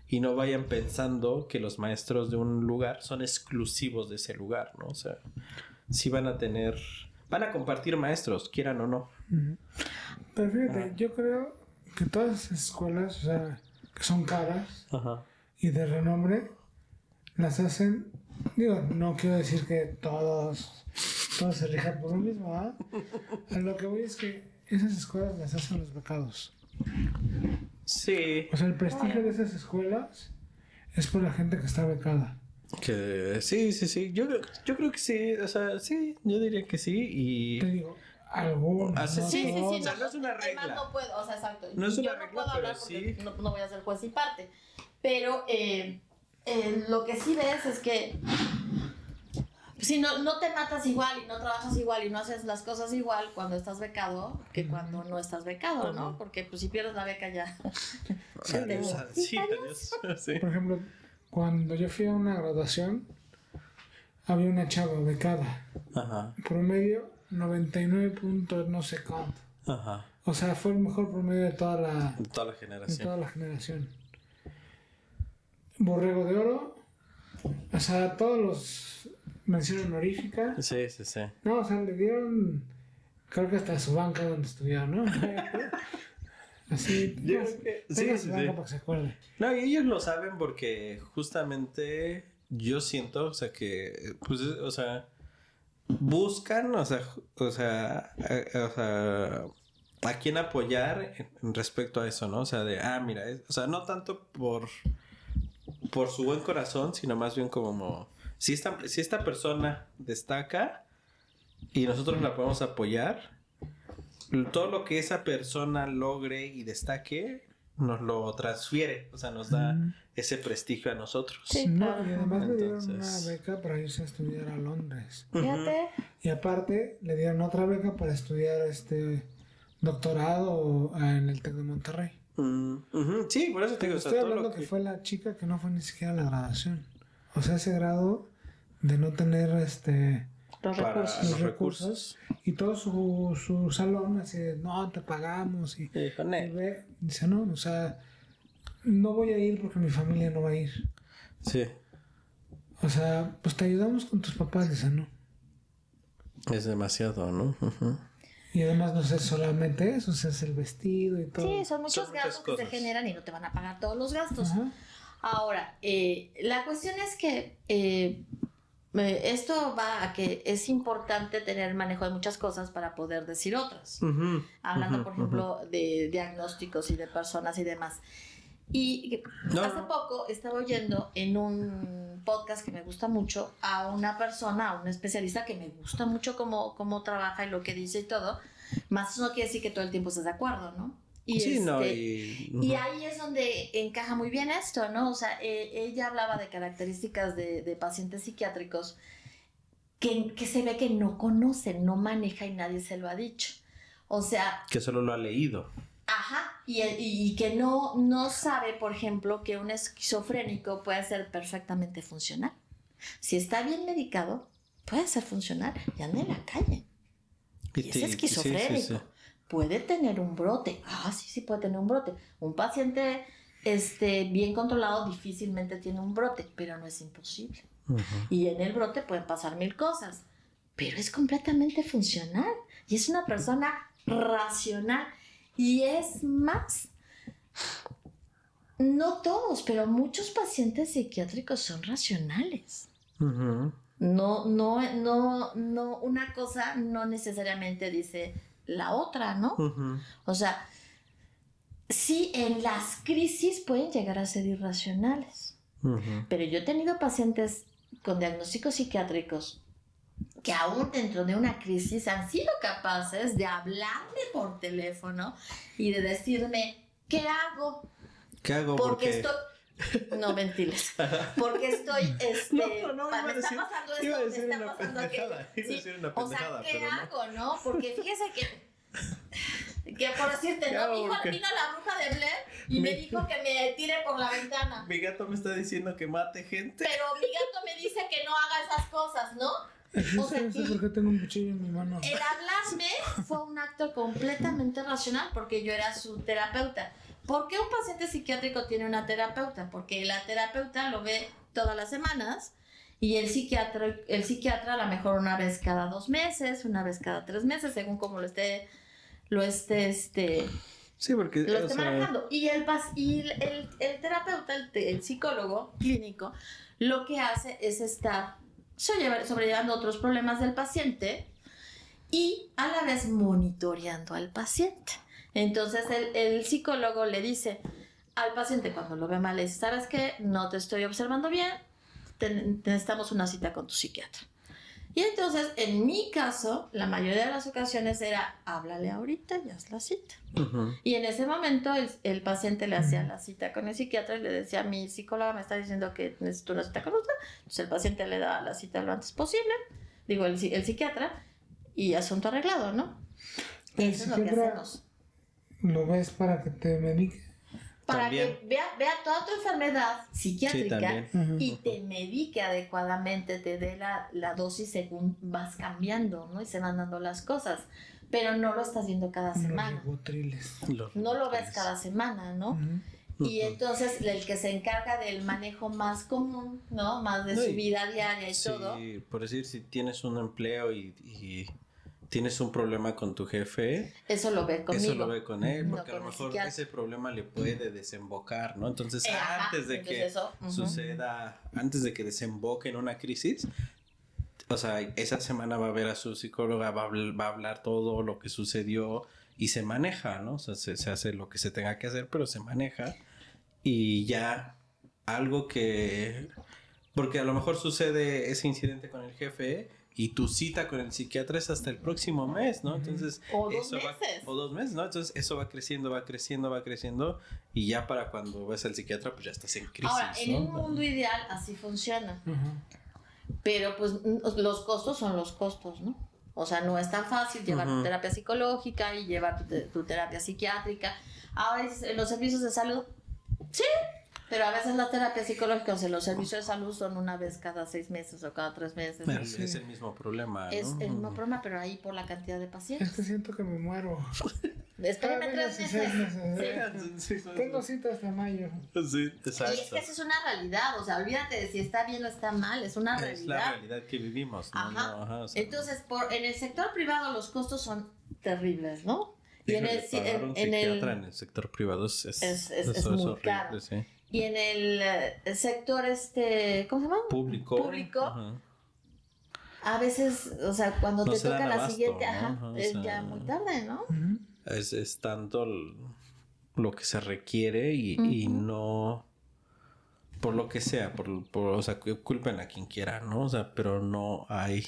y no vayan pensando que los maestros de un lugar son exclusivos de ese lugar, ¿no? O sea, sí van a compartir maestros, quieran o no. Pero fíjate, yo creo que todas las escuelas, o sea, que son caras y de renombre, las hacen, digo, no quiero decir que todos se rijan por lo mismo, ¿ah? A lo que voy es que esas escuelas las hacen los becados. Sí. O sea, el prestigio de esas escuelas es por la gente que está becada. Que sí. Yo creo que sí. O sea, sí, yo diría que sí. Y te digo, algunos. Sí. No es una regla. No puedo, o sea, exacto. No es una regla, no puedo hablar porque sí. No voy a ser juez y parte. Pero lo que sí ves es que si no te matas igual y no trabajas igual y no haces las cosas igual cuando estás becado que cuando no estás becado, ¿no? Porque pues si pierdes la beca ya. Adiós. Sí. Por ejemplo, cuando yo fui a una graduación, había una chava becada. Promedio 99 puntos, no sé cuánto. O sea, fue el mejor promedio de toda la generación. Borrego de oro. O sea, todos los mención honorífica. Sí. No, o sea, le dieron, creo que hasta su banca donde estudió, ¿no? Así, yo creo que su banca para que se acuerde. No, y ellos lo saben porque justamente yo siento, o sea, que, pues, o sea, buscan, o sea, a quién apoyar en respecto a eso, ¿no? O sea, mira, o sea, no tanto por su buen corazón, sino más bien como si esta persona destaca y nosotros la podemos apoyar, todo lo que esa persona logre y destaque nos lo transfiere, o sea, nos da ese prestigio a nosotros. Sí, no, y además le dieron una beca para irse a estudiar a Londres. Fíjate. Y aparte le dieron otra beca para estudiar doctorado en el TEC de Monterrey. Sí, por eso te digo. Estoy hablando que fue la chica que no fue ni siquiera a la graduación. O sea, ese grado de no tener los recursos. Y todo su salón así de, no, te pagamos. Y dice, no, o sea, no voy a ir porque mi familia no va a ir. Sí. O sea, pues te ayudamos con tus papás, dice, no. Es demasiado, ¿no? Y además no es solamente eso, es el vestido y todo. Sí, son muchos gastos que se generan y no te van a pagar todos los gastos. Ahora, la cuestión es que esto va a que es importante tener manejo de muchas cosas para poder decir otras. Hablando, por ejemplo, de diagnósticos y de personas y demás. Y hace poco estaba oyendo en un podcast que me gusta mucho a una persona, a un especialista que me gusta mucho cómo trabaja y lo que dice y todo, más eso no quiere decir que todo el tiempo estés de acuerdo, ¿no? Y, y ahí es donde encaja muy bien esto, ¿no? O sea, ella hablaba de características de pacientes psiquiátricos que se ve que no conocen, no maneja y nadie se lo ha dicho. O sea... Que solo lo ha leído. Y que no sabe, por ejemplo, que un esquizofrénico puede ser perfectamente funcional. Si está bien medicado, puede ser funcional y anda en la calle. Y es esquizofrénico. Sí. Puede tener un brote. Sí puede tener un brote. Un paciente bien controlado difícilmente tiene un brote, pero no es imposible. Y en el brote pueden pasar 1000 cosas, pero es completamente funcional. Y es una persona racional. Y es más, no todos, pero muchos pacientes psiquiátricos son racionales. No, una cosa no necesariamente dice la otra, ¿no? O sea, sí, en las crisis pueden llegar a ser irracionales. Pero yo he tenido pacientes con diagnósticos psiquiátricos que aún dentro de una crisis han sido capaces de hablarme por teléfono y de decirme, ¿qué hago? ¿Qué hago? Porque estoy... No ventiles. Porque estoy... me está pasando esto, me está pasando aquello. Sí, o sea, ¿qué hago, no? Porque fíjese que... Que por decirte, no, mi hijo vino la bruja de Blair y me dijo que me tire por la ventana. Mi gato me está diciendo que mate gente. Pero mi gato me dice que no haga esas cosas, ¿no? O sea, no sé por qué tengo un cuchillo en mi mano. El hablarme fue un acto completamente racional porque yo era su terapeuta. ¿Por qué un paciente psiquiátrico tiene una terapeuta? Porque la terapeuta lo ve todas las semanas y el psiquiatra a lo mejor una vez cada 2 meses, una vez cada 3 meses, según como lo esté sí, porque lo esté manejando. Y el terapeuta, el psicólogo clínico, lo que hace es estar sobrellevando otros problemas del paciente y a la vez monitoreando al paciente. Entonces el psicólogo le dice al paciente cuando lo ve mal, le dice, ¿sabes qué? No te estoy observando bien, necesitamos una cita con tu psiquiatra. Y entonces, en mi caso, la mayoría de las ocasiones era, háblale ahorita y haz la cita. Uh-huh. Y en ese momento el paciente le hacía la cita con el psiquiatra y le decía, mi psicóloga me está diciendo que necesito una cita con usted. Entonces el paciente le da la cita lo antes posible, digo, el psiquiatra, y asunto arreglado, ¿no? Eso es lo que hacemos. ¿Lo ves para que te medique? Para también. Que vea toda tu enfermedad psiquiátrica sí, y te medique adecuadamente, te dé la dosis según vas cambiando, ¿no? Y se van dando las cosas. Pero no lo estás viendo cada semana. No lo ves cada semana, ¿no? Uh-huh. Y entonces el que se encarga del manejo más común, ¿no? Más de su vida diaria y todo. Sí, por decir, si tienes un empleo y tienes un problema con tu jefe, eso lo ve conmigo. Eso lo ve con él, porque a lo mejor ese problema le puede desembocar, ¿no? Entonces, antes de que suceda, antes de que desemboque en una crisis, o sea, esa semana va a ver a su psicóloga, va a hablar todo lo que sucedió y se maneja, ¿no? O sea, se hace lo que se tenga que hacer, pero se maneja y ya algo que... Porque a lo mejor sucede ese incidente con el jefe y tu cita con el psiquiatra es hasta el próximo mes, ¿no? Entonces, o 2 meses. O 2 meses, ¿no? Entonces, eso va creciendo y ya para cuando ves al psiquiatra, pues ya estás en crisis, ahora, en un mundo ideal así funciona. Pero pues los costos son los costos, ¿no? O sea, no es tan fácil llevar tu terapia psicológica y llevar tu terapia psiquiátrica. Ahora, en los servicios de salud, sí. Pero a veces la terapia psicológica, o sea, los servicios de salud son una vez cada 6 meses o cada 3 meses. Pero es el mismo problema, ¿no? Es el mismo problema, pero ahí por la cantidad de pacientes. Es que siento que me muero. Espérame 3 meses. Sí. Tengo cita hasta mayo. Sí, exacto. Y es que esa es una realidad, o sea, olvídate de si está bien o está mal, es una realidad. Es la realidad que vivimos, ¿no? Ajá. O sea, entonces, en el sector privado los costos son terribles, ¿no? Y en el sector privado es muy horrible, caro. Sí. Y en el sector, ¿cómo se llama? Público. A veces, o sea, cuando no te toca la abasto, siguiente, ¿no? es ya muy tarde, ¿no? Es tanto lo que se requiere y no... Por lo que sea, o sea, culpen a quien quiera, ¿no? O sea, pero no hay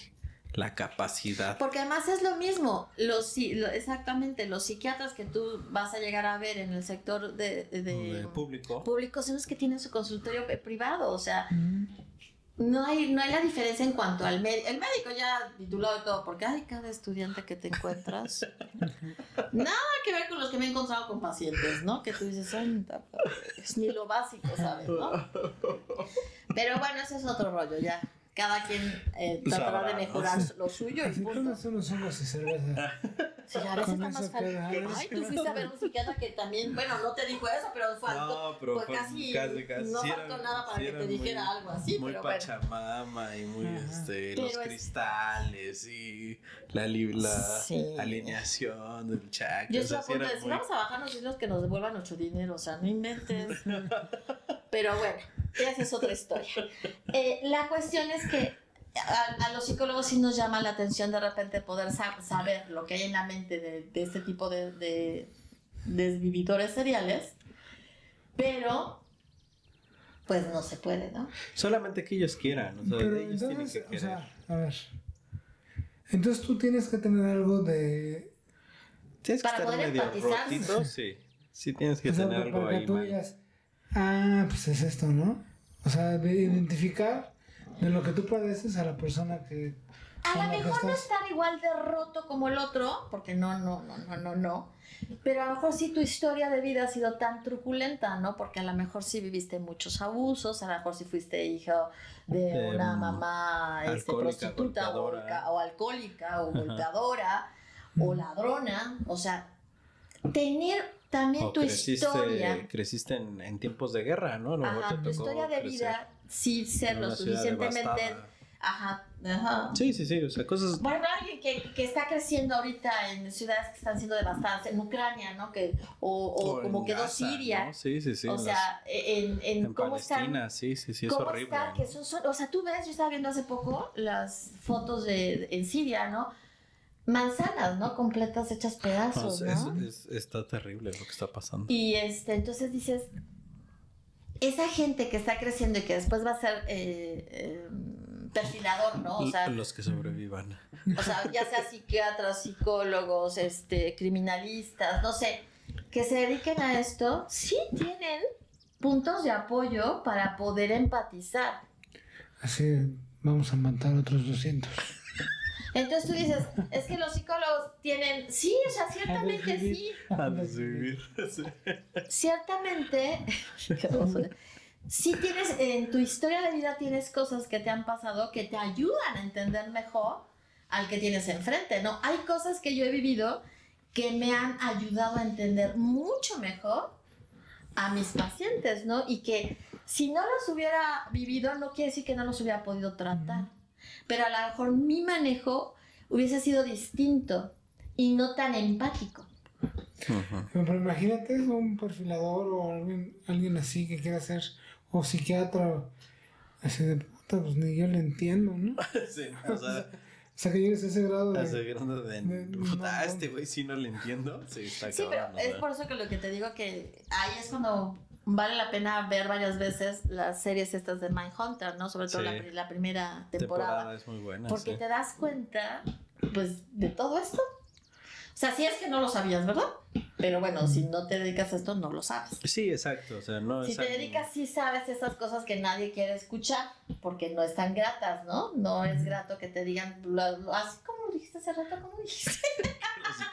la capacidad. Porque además es lo mismo, exactamente, los psiquiatras que tú vas a llegar a ver en el sector de público son los que tienen su consultorio privado, o sea, no hay la diferencia en cuanto al médico. El médico ya titulado de todo, porque hay cada estudiante que te encuentras. Nada que ver con los que me he encontrado con pacientes, ¿no? Que tú dices, es ni lo básico, ¿sabes? ¿No? Pero bueno, ese es otro rollo ya. Cada quien tratará de mejorar lo suyo y punto. Unos hongos y cerveza. Sí, a veces está más fácil. Ay, tú fuiste a ver a un psiquiatra que también, bueno, no te dijo eso, pero fue casi no faltó nada para que te dijera algo así. Muy pero pachamama y muy los cristales y la alineación del chakra. Yo estoy a punto de decir, vamos a bajarnos y los que nos devuelvan nuestro dinero, o sea, no inventes. Pero bueno, esa es otra historia. La cuestión es que a los psicólogos sí nos llama la atención de repente poder saber lo que hay en la mente de este tipo de desvividores seriales, pero pues no se puede, ¿no? Solamente que ellos quieran, o sea, pero ellos entonces, tienen que querer. O sea, a ver, entonces tú tienes que tener algo de... Tienes para que estar poder medio empatizar. rotito, sí tienes que tener algo para ahí que tú digas, pues es esto, ¿no? O sea, de identificar de lo que tú padeces a la persona que A lo mejor no estar igual de roto como el otro, porque no. Pero a lo mejor sí tu historia de vida ha sido tan truculenta, ¿no? Porque a lo mejor sí viviste muchos abusos, a lo mejor sí fuiste hijo de una mamá prostituta o alcohólica o golpeadora o ladrona. O sea, tener también tu historia. Creciste en tiempos de guerra, ¿no? Ajá, tu historia de vida sí ser lo suficientemente... Ajá. Sí, o sea, cosas... Bueno, alguien que está creciendo ahorita en ciudades que están siendo devastadas, en Ucrania, ¿no? O como quedó Gaza, Siria. ¿no? Sí. O sea, en cómo Palestina, están... sí, es cómo horrible. Está, que o sea, tú ves, yo estaba viendo hace poco las fotos en Siria, ¿no? Manzanas, ¿no? Completas hechas pedazos, ¿no? Está terrible lo que está pasando. Y entonces dices, esa gente que está creciendo y que después va a ser perfilador, ¿no? O sea, los que sobrevivan. O sea, ya sea psiquiatras, psicólogos, criminalistas, no sé, que se dediquen a esto, sí tienen puntos de apoyo para poder empatizar. Así vamos a matar otros 200. Entonces tú dices, es que los psicólogos tienen... Sí, o sea, ciertamente sí. A desvivir. Ciertamente, sí tienes, en tu historia de vida tienes cosas que te han pasado que te ayudan a entender mejor al que tienes enfrente, ¿no? Hay cosas que yo he vivido que me han ayudado a entender mucho mejor a mis pacientes, ¿no? Y que si no los hubiera vivido, no quiere decir que no los hubiera podido tratar. Pero a lo mejor mi manejo hubiese sido distinto y no tan empático. Pero imagínate un perfilador o alguien así que quiera ser, o psiquiatra, así de puta, pues ni yo le entiendo, ¿no? Sí, o sea, que llegues a ese grado de... este güey sí no le entiendo. Sí, está sí, cabrón, pero es por eso que lo que te digo que ahí es cuando vale la pena ver varias veces las series estas de Mindhunter, ¿no? Sobre todo la primera temporada. Es muy buena. Porque te das cuenta, pues, de todo esto. O sea, si es que no lo sabías, ¿verdad? Pero bueno, si no te dedicas a esto, no lo sabes. Sí, exacto. O sea, no si te dedicas, sí sabes esas cosas que nadie quiere escuchar, porque no están gratas, ¿no? No es grato que te digan, así como dijiste hace rato, ¿cómo dijiste?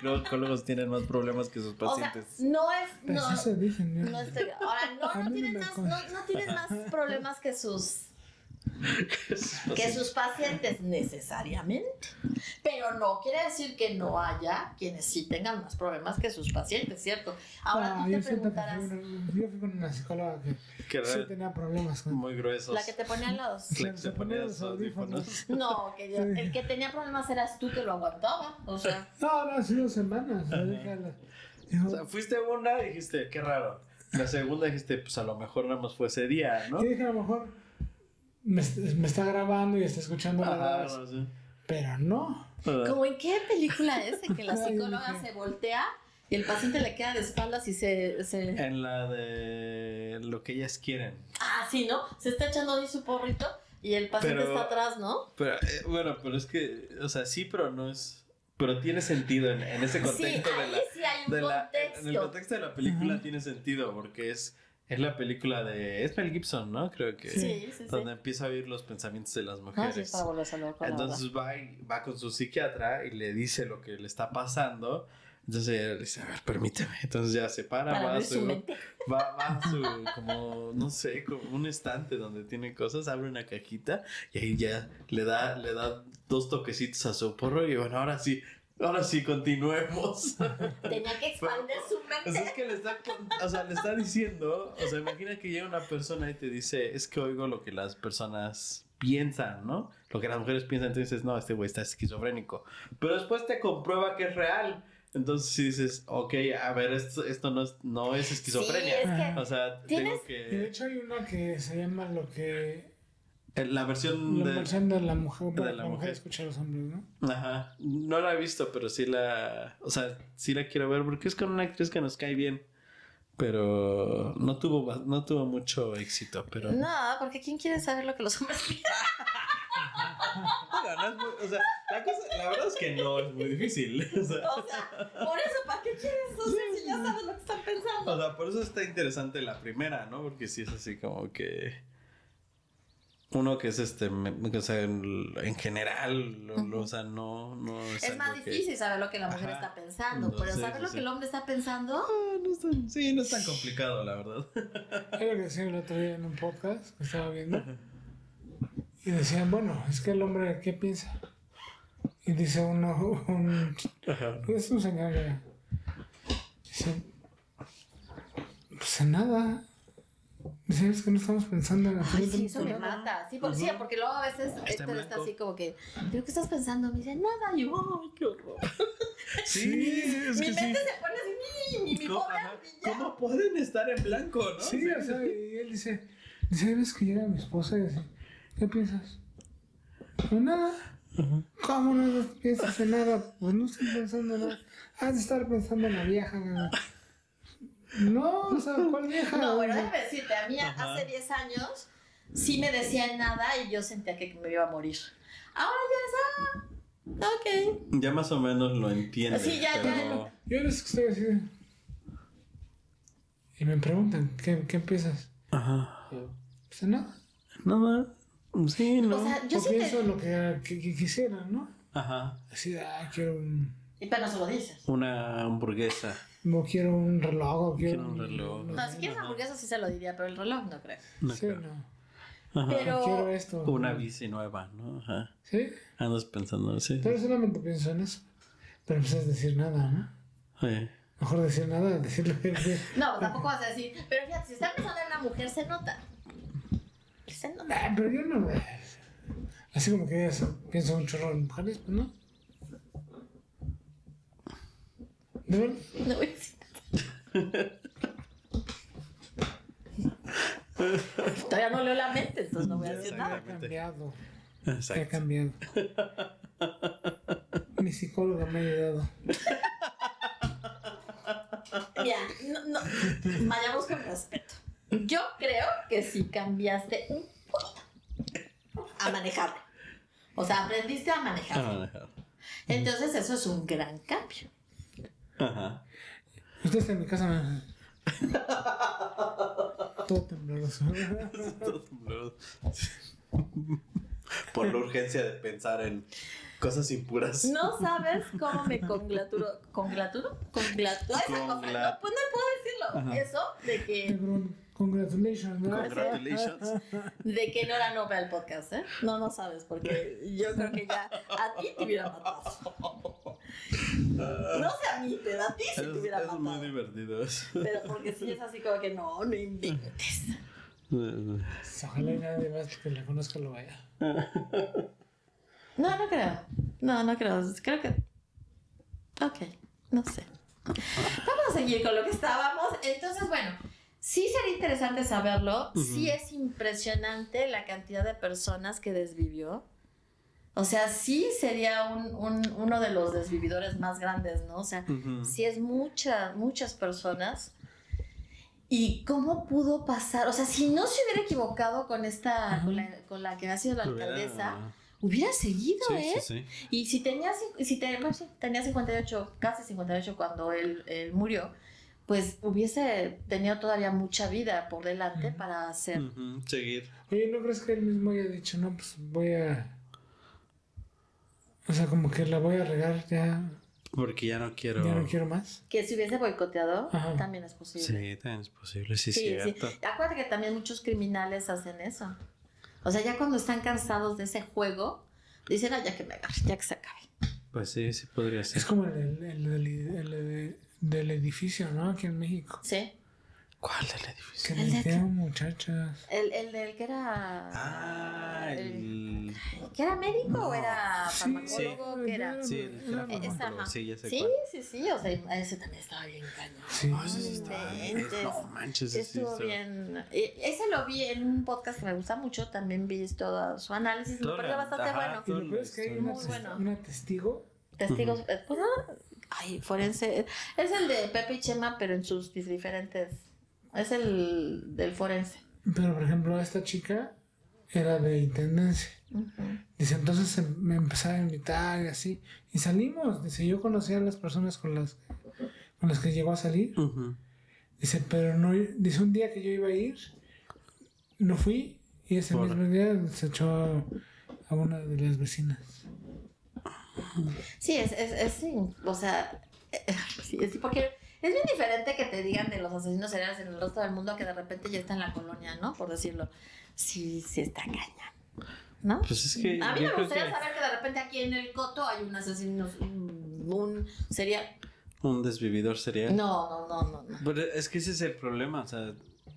Los psicólogos tienen más problemas que sus pacientes. O sea, no es... Pues no, eso dicen, ¿no? No estoy, ahora, no tienen más problemas que sus pacientes necesariamente, pero no quiere decir que no haya quienes sí tengan más problemas que sus pacientes, ¿cierto? Ahora tú te preguntarás, yo fui con una psicóloga que sí tenía problemas con... muy gruesos. La que te ponía los audífonos. No, el que tenía problemas eras tú que lo aguantaba, o sea. No, ha sido semanas. O sea, fuiste una y dijiste, qué raro. La segunda dijiste, pues a lo mejor nada más fue ese día, ¿no? Yo dije, a lo mejor me está grabando y está escuchando la voz. No sé. Pero no. ¿Cómo en qué película es? En que la psicóloga se voltea y el paciente le queda de espaldas y se... En la de lo que ellas quieren. Ah, sí, ¿no? Se está echando ahí su porrito y el paciente está atrás, ¿no? Pero, bueno, pero es que, o sea, sí, pero no es... Pero tiene sentido en ese contexto sí, hay un contexto. En el contexto de la película tiene sentido porque es la película de... Es Mel Gibson, ¿no? Creo que... Sí. Donde empieza a oír los pensamientos de las mujeres. Sí, para volverse a hablar con entonces va con su psiquiatra y le dice lo que le está pasando. Entonces ella le dice, a ver, permíteme. Entonces ya se para, va a su como, no sé, como un estante donde tiene cosas, abre una cajita y ahí ya le da 2 toquecitos a su porro y bueno, ahora sí, continuemos. Tenía que expandir su mente. Es que le está diciendo, o sea, imagina que llega una persona y te dice, es que oigo lo que las personas piensan, ¿no? Lo que las mujeres piensan, entonces dices, no, este güey está esquizofrénico. Pero después te comprueba que es real. Entonces si dices, ok, a ver, esto no es esquizofrenia. Sí, es que o sea, tengo que... De hecho hay una que se llama lo que... La versión de la mujer. De la mujer escucha a los hombres, ¿no? Ajá. No la he visto, pero sí sí la quiero ver porque es con una actriz que nos cae bien. Pero no tuvo mucho éxito, pero... No, porque ¿quién quiere saber lo que los hombres piensan? O sea, la verdad es que no es muy difícil. O sea, por eso, ¿para qué quieres? O sea, si ya sabes lo que están pensando. O sea, por eso está interesante la primera, ¿no? Porque sí es así como que... Uno que es o sea, en general, o sea, no es más difícil saber lo que la mujer está pensando, pero saber lo que el hombre está pensando. No es tan complicado, la verdad. Es lo que decía el otro día en un podcast que estaba viendo. Y decían, bueno, es que el hombre, ¿qué piensa? Y dice es un señor ya. Dice, pues en nada. Dice, es que no estamos pensando en absolutamente nada. Sí, eso me mata. Sí, porque luego a veces Héctor está así como que, ¿pero qué estás pensando? Me dice, nada. Y yo, ¡ay, qué horror! Sí, es mi mente se pone así, mi pobre ardilla. ¿Cómo pueden estar en blanco, no? Sí, o sea, y él dice, ves que llega mi esposa y dice, ¿qué piensas? No, nada. ¿Cómo no piensas en nada? Pues no estoy pensando en nada. Has de estar pensando en la vieja. No, o sea, ¿cuál vieja? No, bueno, déjame decirte, a mí hace 10 años sí me decían nada y yo sentía que me iba a morir. Ahora ya es, ok. Ya más o menos lo entiendo. Sí, ya. Yo les estoy así. Y me preguntan, ¿qué piensas? Ajá. Pues nada. Nada. Sí, no. O sea, yo sí pienso lo que quisiera, ¿no? Ajá. Así, quiero un... Y pero no se lo dices. Una hamburguesa. No quiero un reloj, o quiero un reloj. No, si quieres hamburguesa sí se lo diría, pero el reloj no creo. Sí, no. Ajá. Pero... Quiero esto. Una bici nueva, ¿no? Ajá. ¿Sí? Andas pensando, sí. Pero solamente pienso en eso. Pero no puedes decir nada, ¿no? Sí. Mejor decir nada, decirle que... No, tampoco vas a decir. Pero fíjate, si estás pensando en una mujer, se nota. Se nota. Pero yo no... Así como que pienso un chorro en mujeres, pues no. ¿De verdad? No voy a decir. Todavía no leo la mente, entonces no voy a decir nada. Ha cambiado. Exacto. Ha cambiado. Mi psicóloga me ha ayudado. Mira, no, vayamos con respeto. Yo creo que sí cambiaste un poquito a manejarlo. O sea, aprendiste a manejarlo. Entonces eso es un gran cambio. Ajá. Usted está en mi casa, todo tembloroso. Todo tembloroso. Por la urgencia de pensar en cosas impuras. No sabes cómo me congraturo. ¿Congraturo? Esa cosa. No, pues no puedo decirlo. Ajá. Eso de que. Congratulations, ¿no? Congratulations. De que no era novia el podcast, ¿eh? No sabes, porque yo creo que ya a ti te hubiera matado. No sé a mí, pero a ti sí te hubiera matado. Es muy divertido eso. Pero porque sí es así como que no inventes. Ojalá y nadie más que la conozca lo vaya. No creo. No creo. Creo que... Ok, no sé. Vamos a seguir con lo que estábamos. Entonces, bueno, sí sería interesante saberlo. Sí es impresionante la cantidad de personas que desvivió. O sea, sí sería uno de los desvividores más grandes, ¿no? O sea, sí es muchas personas. ¿Y cómo pudo pasar? O sea, si no se hubiera equivocado con con la que ha sido la alcaldesa, hubiera seguido, ¿eh? Sí. Y si tenía 58, casi 58 cuando él murió, pues hubiese tenido todavía mucha vida por delante para hacer. Seguir. Oye, ¿no crees que él mismo haya dicho, no, pues voy a... O sea, como que la voy a regar ya... Porque ya no quiero... Ya no quiero más. Que si hubiese boicoteado, también es posible. Sí, también es posible, sí, cierto. Sí. Acuérdate que también muchos criminales hacen eso. O sea, ya cuando están cansados de ese juego, dicen, ya que me agarre, ya que se acabe. Pues sí podría ser. Es como el del edificio, ¿no? Aquí en México. Sí. ¿Cuál del edificio? Que metieron muchachas. El del que era... ¿Que era médico o era farmacólogo? ¿Qué era? Sí, era farmacólogo. Sí, ya sé sí, cuál. Sí, o sea, ese también estaba bien cañón. Sí. Ese estaba bien. No manches. Estuvo bien. Ese lo vi en un podcast que me gusta mucho. También vi todo su análisis. Me pareció bastante bueno. Y lo peor es que hay una testigo. Testigos. Pues ay, forense. Es el de Pepe y Chema, pero en sus diferentes... Es el del forense. Pero, por ejemplo, esta chica era de intendencia. Dice, entonces me empezaba a invitar y así. Y salimos. Dice, yo conocía a las personas con las que llegó a salir. Dice, pero no... Dice, un día que yo iba a ir, no fui Y ese mismo día se echó a una de las vecinas. Sí, sí, o sea, sí, porque es bien diferente que te digan de los asesinos seriales en el resto del mundo que de repente ya está en la colonia, ¿no? Por decirlo. Sí, está caña, ¿no? Pues es que a mí me gustaría saber que de repente aquí en el Coto hay un asesino, un serial. ¿Un desvividor serial? No. Pero es que ese es el problema, o sea,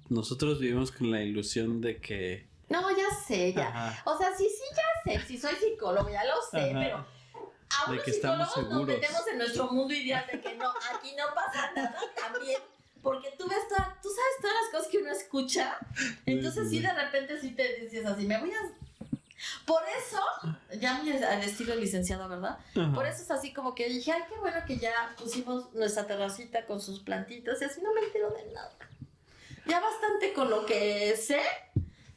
nosotros vivimos con la ilusión de que... No, ya sé, ya. Ajá. O sea, sí, ya sé, si soy psicólogo, ya lo sé, pero a unos psicólogos nos metemos en nuestro mundo ideal de que no, aquí no pasa nada también. Porque tú sabes todas las cosas que uno escucha, entonces sí de repente sí te dices así, me voy a... Por eso, ya al estilo licenciado, ¿verdad? Uh-huh. Por eso es así como que dije, ay, qué bueno que ya pusimos nuestra terracita con sus plantitas y así no me entero de nada. Ya bastante con lo que sé,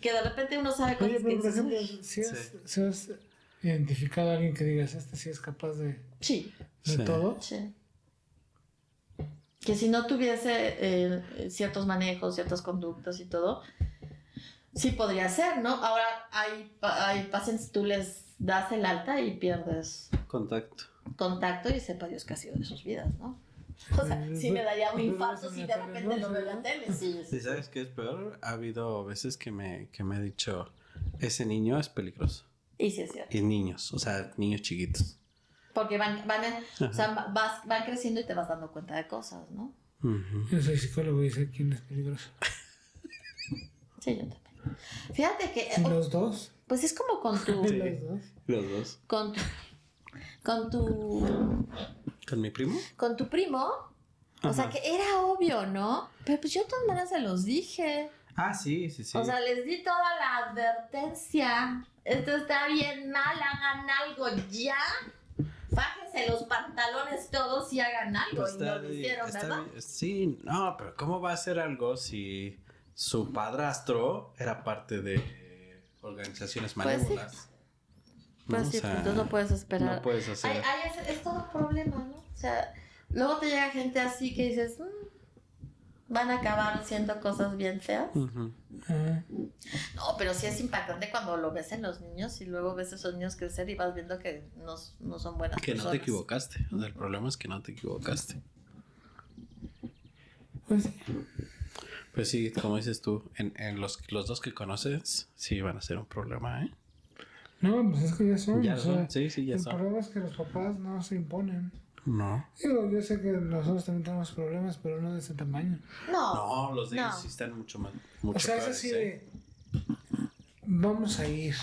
que de repente uno sabe cosas. Oye, pero por ejemplo, si has identificado a alguien que digas, sí es capaz de todo. Sí. Que si no tuviese ciertos manejos, ciertas conductas y todo, sí podría ser, ¿no? Ahora hay pacientes, tú les das el alta y pierdes contacto y sepa Dios qué ha sido de sus vidas, ¿no? O sea, sí me daría un infarto si de repente lo veo en la tele. Sí, ¿sabes qué es peor? Ha habido veces que me ha dicho, ese niño es peligroso. Y sí es cierto. Y niños, o sea, niños chiquitos. Porque van creciendo y te vas dando cuenta de cosas, ¿no? Uh-huh. Yo soy psicólogo y sé quién es peligroso. Sí, yo también. Fíjate que... ¿Los dos? Pues es como con tu... Sí, los dos. Con tu... ¿Con mi primo? Con tu primo. Ajá. O sea, que era obvio, ¿no? Pero pues yo de todas maneras se los dije. Ah, sí. O sea, les di toda la advertencia. Esto está bien mal, hagan algo ya. Fájense los pantalones todos y hagan algo. Pues y no lo hicieron, ¿verdad? Sí, no, pero ¿cómo va a hacer algo si su padrastro era parte de organizaciones malévolas? Pues sí, entonces no puedes esperar. No puedes hacer. Es todo un problema, ¿no? O sea, luego te llega gente así que dices, van a acabar haciendo cosas bien feas. Uh-huh. No, pero sí es impactante cuando lo ves en los niños y luego ves a esos niños crecer y vas viendo que no son buenas que personas. No te equivocaste. O sea, el problema es que no te equivocaste. Pues sí, como dices tú, en los dos que conoces, sí van a ser un problema, ¿eh? No, pues es que ya son. Ya son. Sí, ya son. El problema es que los papás no se imponen. No. Digo, yo sé que nosotros también tenemos problemas, pero no de ese tamaño. No, los de ellos sí están mucho más. O sea, es así de... Vamos a ir.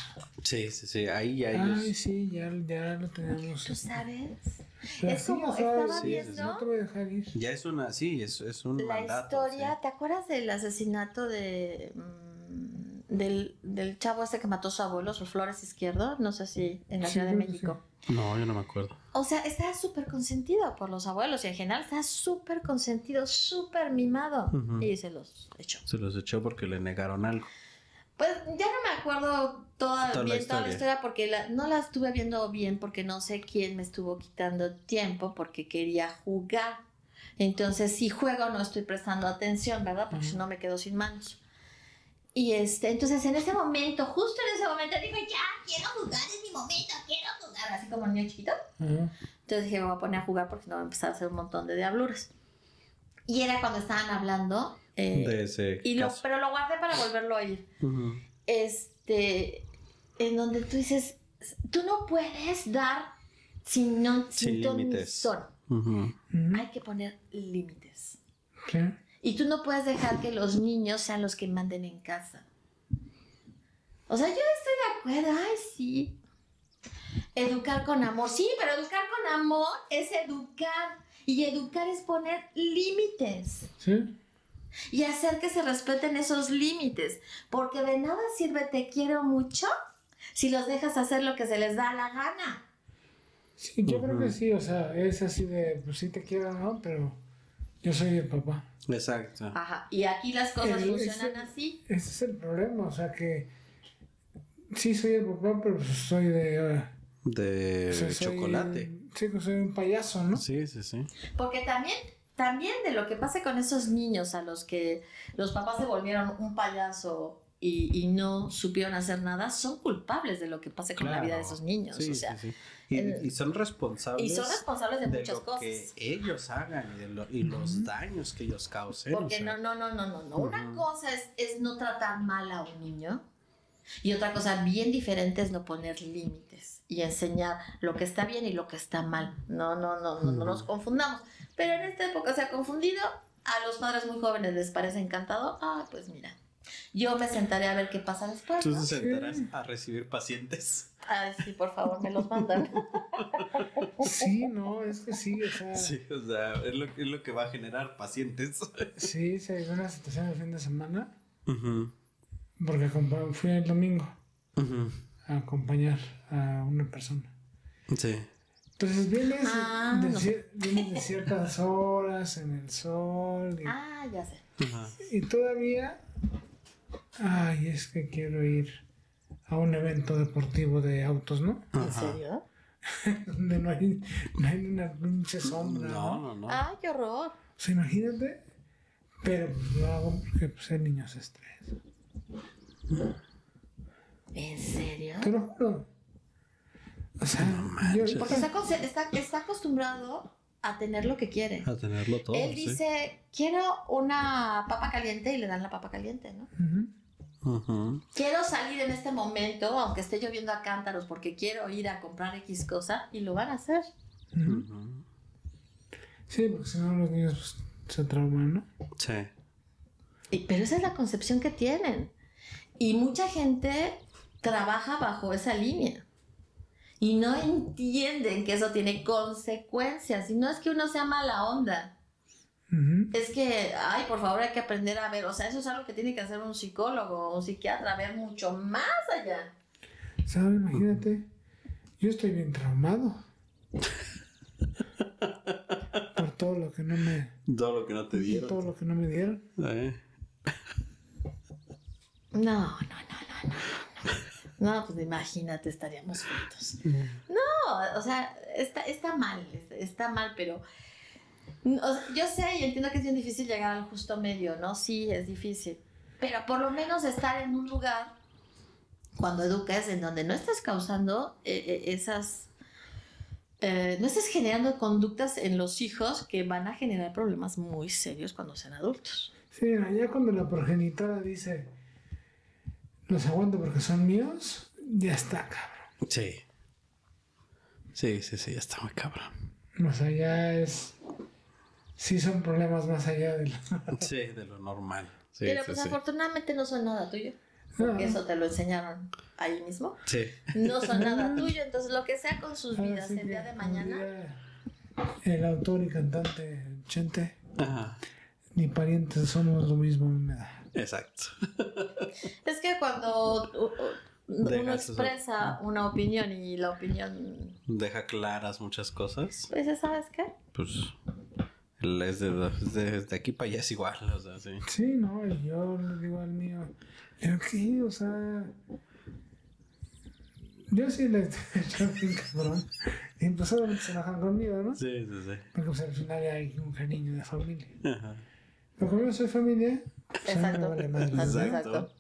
Sí, ahí ya ellos... Ay, sí, ya lo tenemos. ¿Tú sabes? Pero es como, estaba viendo... No te voy a dejar ir. Ya es una... Sí, es un la mandato. La historia, ¿te acuerdas del asesinato del chavo ese que mató a su abuelo, su Flores Izquierdo? No sé si en la Ciudad de México. Sí. No, yo no me acuerdo. O sea, estaba súper consentido por los abuelos y en general estaba súper consentido, súper mimado. Uh-huh. Y se los echó. Se los echó porque le negaron algo. Pues ya no me acuerdo toda la historia porque no la estuve viendo bien porque no sé quién me estuvo quitando tiempo porque quería jugar. Entonces, si juego no estoy prestando atención, ¿verdad? Porque si no me quedo sin manos. Y entonces en ese momento, justo en ese momento, digo, ya, quiero jugar, es mi momento, quiero jugar, así como el niño chiquito. Uh-huh. Entonces dije, me voy a poner a jugar porque si no voy a empezar a hacer un montón de diabluras. Y era cuando estaban hablando. De ese caso. Pero lo guardé para volverlo a oír. Uh-huh. En donde tú dices, tú no puedes dar sin límites. Uh-huh. Hay que poner límites. ¿Qué? Y tú no puedes dejar que los niños sean los que manden en casa. O sea, yo estoy de acuerdo. Ay, sí. Educar con amor. Sí, pero educar con amor es educar. Y educar es poner límites. Sí. Y hacer que se respeten esos límites. Porque de nada sirve te quiero mucho si los dejas hacer lo que se les da la gana. Sí, yo creo que sí. O sea, es así de, pues sí te quiero, ¿no? Pero yo soy el papá. Exacto. Ajá. Y aquí las cosas funcionan así. Ese es el problema. O sea que sí soy el papá, pero pues soy de chocolate. Sí, que soy un payaso, ¿no? Sí. Porque también de lo que pasa con esos niños a los que los papás se volvieron un payaso y no supieron hacer nada, son culpables de lo que pase con la vida de esos niños. Sí, o sea, sí, sí. Y son responsables. Y son responsables de muchas lo cosas. Que ellos hagan y los daños que ellos causen. Porque no. Una cosa es no tratar mal a un niño. Y otra cosa bien diferente es no poner límites y enseñar lo que está bien y lo que está mal. No nos confundamos. Pero en esta época se ha confundido. A los padres muy jóvenes les parece encantador. Pues mira, yo me sentaré a ver qué pasa después. ¿Tú te sentarás a recibir pacientes? Ay, sí, por favor, me los mandan. Sí, no, es que sí, o sea... Sí, o sea, es lo que va a generar pacientes. Sí, se dio una situación el fin de semana. Uh-huh. Porque fui el domingo a acompañar a una persona. Sí. Entonces vienes de ciertas horas en el sol. Ya sé. Y todavía... es que quiero ir a un evento deportivo de autos, ¿no? ¿En serio? Donde no hay una pinche sombra. No. Qué horror. O sea, imagínate. Pero pues lo hago porque pues, el niño se estresa. ¿En serio? Te lo juro. O sea, porque está acostumbrado a tener lo que quiere. A tenerlo todo. Él dice, quiero una papa caliente y le dan la papa caliente, ¿no? Quiero salir en este momento, aunque esté lloviendo a cántaros, porque quiero ir a comprar X cosa y lo van a hacer. Sí, porque si no los niños pues, se trauman, ¿no? Sí. Pero esa es la concepción que tienen. Y mucha gente trabaja bajo esa línea. Y no entienden que eso tiene consecuencias. Y no es que uno sea mala onda. Es que, por favor, hay que aprender a ver. O sea, eso es algo que tiene que hacer un psicólogo o un psiquiatra, ver mucho más allá. ¿Sabes? Imagínate. Yo estoy bien traumado. Por todo lo que no me... Todo lo que no te dieron. Todo lo que no me dieron. No, pues imagínate, estaríamos juntos. No, o sea, está mal, pero... yo sé y entiendo que es bien difícil llegar al justo medio, ¿no? Sí, es difícil. Pero por lo menos estar en un lugar, cuando educas, en donde no estás causando esas... no estás generando conductas en los hijos que van a generar problemas muy serios cuando sean adultos. Sí, ya cuando la progenitora dice, los aguanto porque son míos, ya está, cabrón. Sí. Sí, ya está muy cabrón. O sea, ya es... Sí son problemas más allá de de lo normal. Sí, pero pues afortunadamente no son nada tuyo. Porque eso te lo enseñaron ahí mismo. Sí. No son nada tuyo, entonces lo que sea con sus vidas el día de mañana. El autor y cantante Chente. Ni parientes somos lo mismo, me da. Exacto. Es que cuando uno expresa una opinión y la opinión deja claras muchas cosas. Pues, ¿sabes qué? Pues es de aquí para allá es igual, o sea, sí. Sí, no, y yo le digo al mío, ¿pero qué? O sea, yo sí le estoy echando bien cabrón. Y pues obviamente se enojan conmigo, ¿no? Sí. Porque pues al final hay un cariño de familia. Pero como yo soy familia, pues exacto. me vale madre, ¿no? Exacto.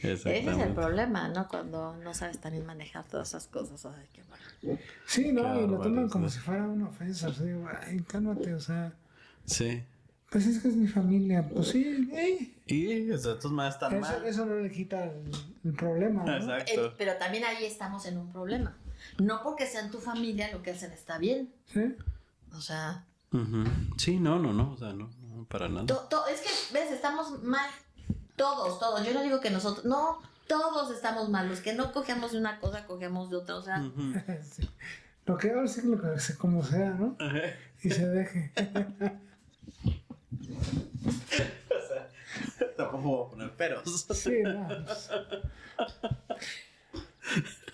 Ese es el problema, ¿no? Cuando no sabes también manejar todas esas cosas. Ay, qué bueno. Sí, no, y lo toman como si fuera una ofensa. O sea, digo, cálmate, o sea. Sí. Pues es que es mi familia. Pues sí, Y o sea, estos más están mal. Eso no le quita el problema, ¿no? Exacto. Pero también ahí estamos en un problema. No porque sean tu familia lo que hacen está bien. Sí. O sea. Sí, no. O sea, no para nada. Es que, ¿ves? Estamos mal. Todos. Yo no digo que nosotros... No, todos estamos mal. Los que no cogemos de una cosa, cogemos de otra. O sea... Sí. Lo que ahora sí lo que sea como sea, ¿no? Y se deje. O sea, tampoco voy a poner peros. Sí, no.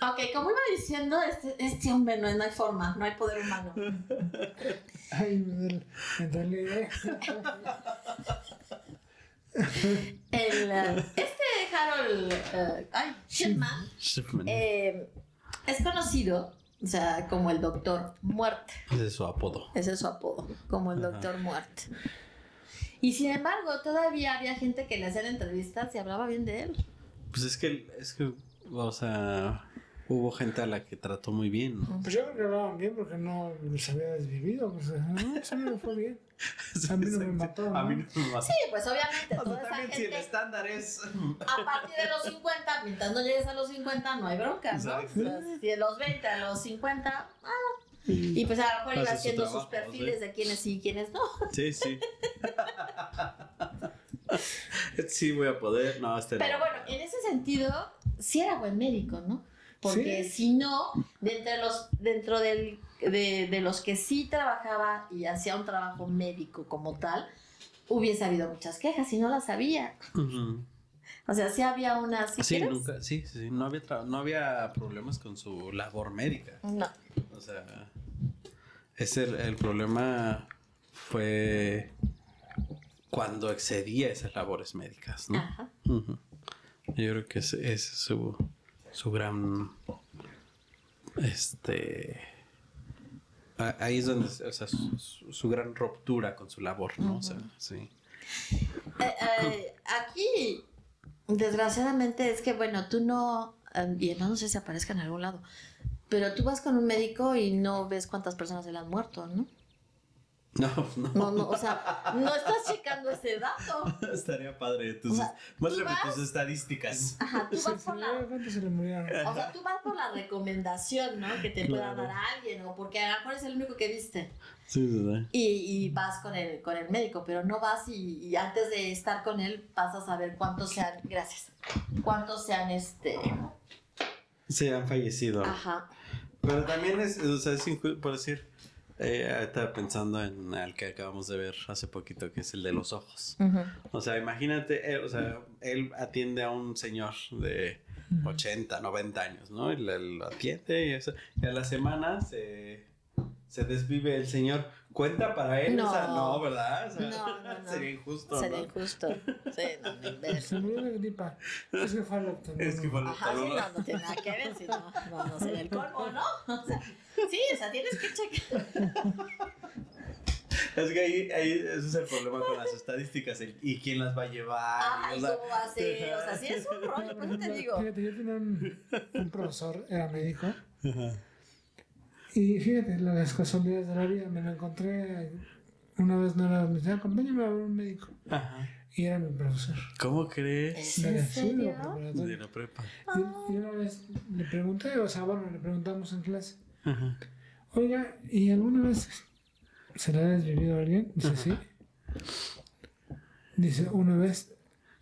Ok, como iba diciendo, este hombre no hay forma, no hay poder humano. Ay, me duele. Harold Shipman es conocido, o sea, como el Doctor Muerte. Ese es su apodo. Como el Doctor Muerte. Y sin embargo, todavía había gente que le hacían entrevistas y hablaba bien de él. Pues es que, o sea, hubo gente a la que trató muy bien, ¿no? Pues yo creo que hablaban bien porque no se había desvivido. Pues, no, eso no me fue bien. A mí no me mató, ¿no? A mí no me mató. Sí, pues obviamente O toda sea, esa también gente... si el estándar es... A partir de los 50, mientras no llegues a los 50, no hay bronca, ¿no? Exacto. O sea, si de los 20 a los 50, y pues a lo mejor iba Hace su haciendo sus trabajo, perfiles de quiénes sí y quiénes no. Sí. Sí voy a poder, no, Pero bueno, en ese sentido, sí era buen médico, ¿no? Porque si no, dentro de los que sí trabajaba y hacía un trabajo médico como tal, hubiese habido muchas quejas y no las había. Uh-huh. O sea, sí había unas... Sí, nunca, sí, no había problemas con su labor médica. No. O sea, el problema fue cuando excedía esas labores médicas, ¿no? Ajá. Uh-huh. Yo creo que ese es su gran... Ahí es donde, o sea, su gran ruptura con su labor, ¿no? Uh-huh. O sea, sí. Aquí, desgraciadamente, es que, bueno, tú no... y no sé si aparezca en algún lado, pero tú vas con un médico y no ves cuántas personas se le han muerto, ¿no? No, o sea, no estás checando ese dato. Estaría padre. Entonces, muéstrame tus estadísticas. Ajá, tú vas por la... ¿Cuántos se le murieron? O sea, tú vas por la recomendación, ¿no? Que te pueda dar a alguien, o porque a lo mejor es el único que viste. Sí. Y vas con el médico, pero no vas y antes de estar con él vas a saber cuántos sean... Gracias. Cuántos sean Se han fallecido. Ajá. Pero también es por decir... estaba pensando en el que acabamos de ver hace poquito, que es el de los ojos. Uh-huh. O sea, imagínate, él atiende a un señor de 80, 90 años, ¿no? Y lo atiende y eso. Y a la semana se desvive el señor. ¿Cuenta para él? No. O sea, no, ¿verdad? O sea, no. Sería injusto, Sería injusto. Sí, no. Se murió de gripa. Es que fue al doctor. Ajá, sí, no tiene nada que ver, si no sería el colmo, ¿no? O sea, sí, o sea, tienes que checar. Es que ahí ese es el problema con las estadísticas. ¿Y quién las va a llevar? Ay, ¿cómo va a ser? O sea, sí es un rollo, por eso te digo. Fíjate, yo tenía un profesor, era médico. Ajá. Y fíjate, las casualidades de la vida, me lo encontré una vez, no era, me decía, acompáñame a ver un médico. Ajá. Y era mi profesor. ¿Cómo crees? ¿En serio? De la prepa. Y una vez le pregunté, o sea, bueno, le preguntamos en clase. Ajá. Oiga, ¿y alguna vez se le ha desvivido a alguien? Dice, sí. Dice, una vez.